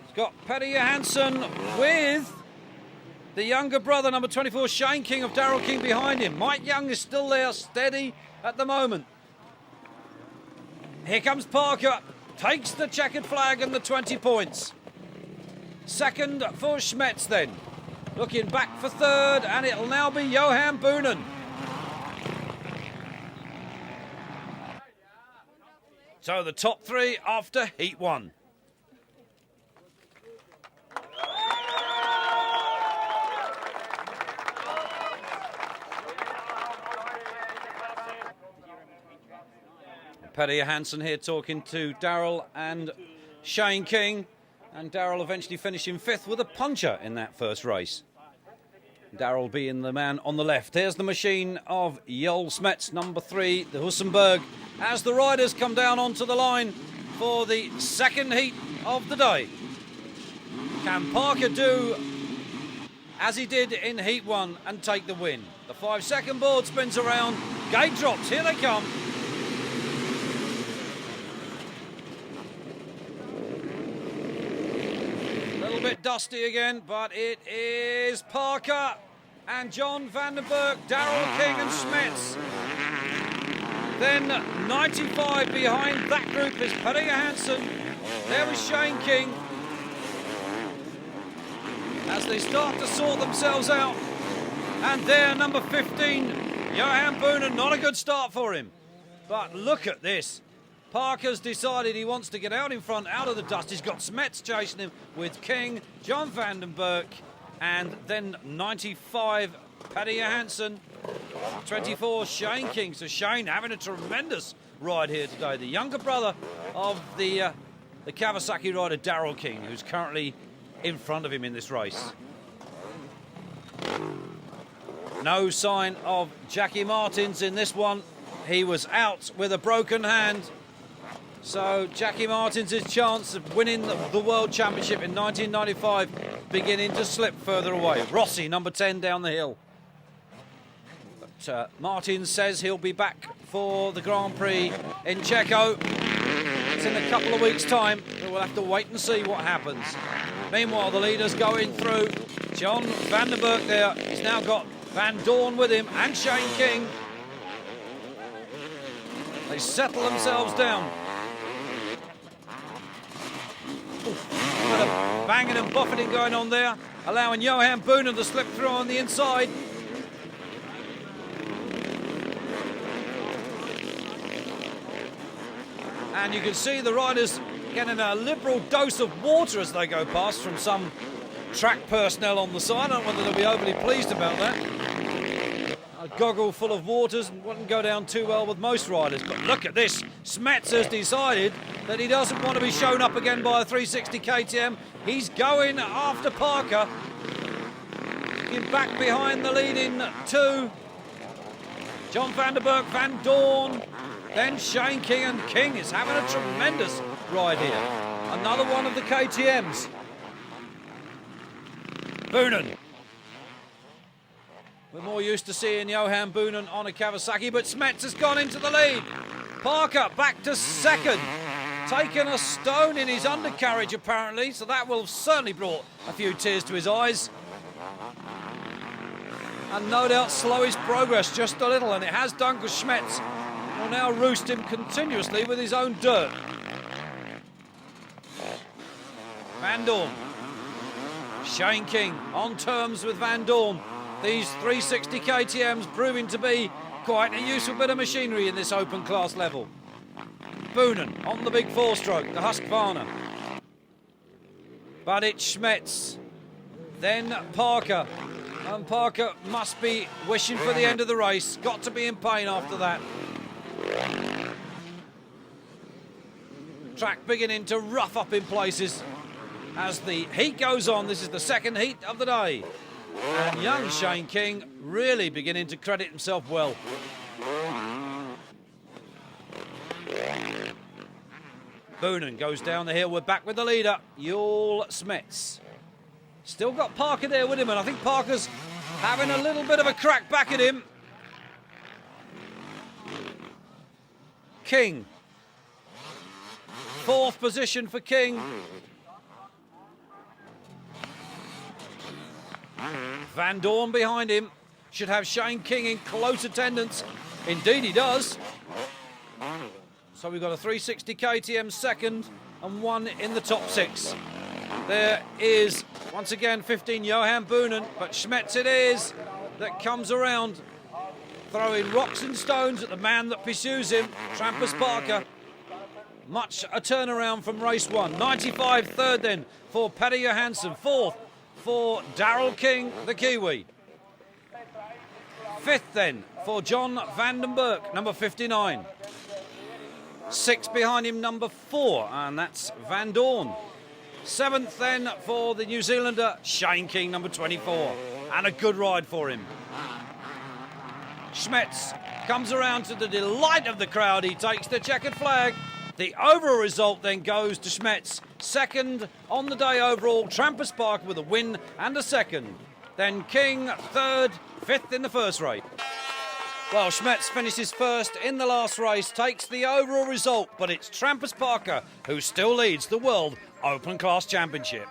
He's got Paddy Johansson with the younger brother, number 24, Shane King of Daryl King behind him. Mike Young is still there, steady at the moment. Here comes Parker, takes the checkered flag and the 20 points. Second for Schmetz then. Looking back for third, and it'll now be Johan Boonen. So the top 3 after Heat 1. Paddy Johansson here talking to Daryl and Shane King. And Daryl eventually finishing 5th with a puncher in that first race. Daryl being the man on the left. Here's the machine of Jol Smets, number 3, the Hussenberg, as the riders come down onto the line for the second heat of the day. Can Parker do as he did in Heat 1 and take the win? The 5-second board spins around, gate drops, here they come. Bit dusty again, but it is Parker and John Vandenberg, Daryl King and Smets. Then 95 behind that group is Paddy Johansson. There is Shane King. As they start to sort themselves out. And there, number 15, Johan Boonen. Not a good start for him. But look at this. Parker's decided he wants to get out in front, out of the dust. He's got Smets chasing him with King, John Vandenberg, and then 95, Paddy Johansson. 24, Shane King. So Shane having a tremendous ride here today. The younger brother of the Kawasaki rider, Daryl King, who's currently in front of him in this race. No sign of Jackie Martins in this one. He was out with a broken hand. So Jackie Martins' chance of winning the World Championship in 1995 beginning to slip further away. Rossi, number 10, down the hill. But Martin says he'll be back for the Grand Prix in Checo. It's in a couple of weeks' time, so we'll have to wait and see what happens. Meanwhile, the leaders going through. John Vandenberg there. He's now got Van Dorn with him and Shane King. They settle themselves down. Bit of banging and buffeting going on there, allowing Johan Boonen to slip through on the inside. And you can see the riders getting a liberal dose of water as they go past from some track personnel on the side. I don't know whether they'll be overly pleased about that. A goggle full of waters wouldn't go down too well with most riders. But look at this. Smets has decided that he doesn't want to be shown up again by a 360 KTM. He's going after Parker. Looking back behind the leading two. John Vandenberg, Van Dorn, then Shane King, and King is having a tremendous ride here. Another one of the KTMs. Boonen. We're more used to seeing Johan Boonen on a Kawasaki, but Smets has gone into the lead. Parker back to second. Taken a stone in his undercarriage apparently, so that will certainly brought a few tears to his eyes. And no doubt slow his progress just a little, and it has done because Smets will now roost him continuously with his own dirt. Van Dorn. Shane King on terms with Van Dorn. These 360 KTMs proving to be quite a useful bit of machinery in this open class level. Boonen on the big four-stroke, the Husqvarna. But it's Smets, then Parker. And Parker must be wishing for the end of the race. Got to be in pain after that. Track beginning to rough up in places as the heat goes on. This is the second heat of the day. And young Shane King really beginning to credit himself well. Boonen goes down the hill. We're back with the leader, Yul Smets. Still got Parker there with him, and I think Parker's having a little bit of a crack back at him. King. Fourth position for King. Van Dorn behind him. Should have Shane King in close attendance. Indeed he does. So we've got a 360 KTM second and one in the top six. There is, once again, 15 Johan Boonen, but Smets it is that comes around, throwing rocks and stones at the man that pursues him, Trampus Parker. Much a turnaround from race one. 95 third then for Paddy Johansson. Fourth for Daryl King, the Kiwi. Fifth then for John Vandenberg, number 59. Sixth behind him, number 4, and that's Van Dorn. Seventh then for the New Zealander, Shane King, number 24. And a good ride for him. Smets comes around to the delight of the crowd. He takes the checkered flag. The overall result then goes to Smets. Second on the day overall, Trampus Parker with a win and a second. Then King, third, fifth in the first race. Well, Smets finishes first in the last race, takes the overall result, but it's Trampus Parker who still leads the World Open Class Championship.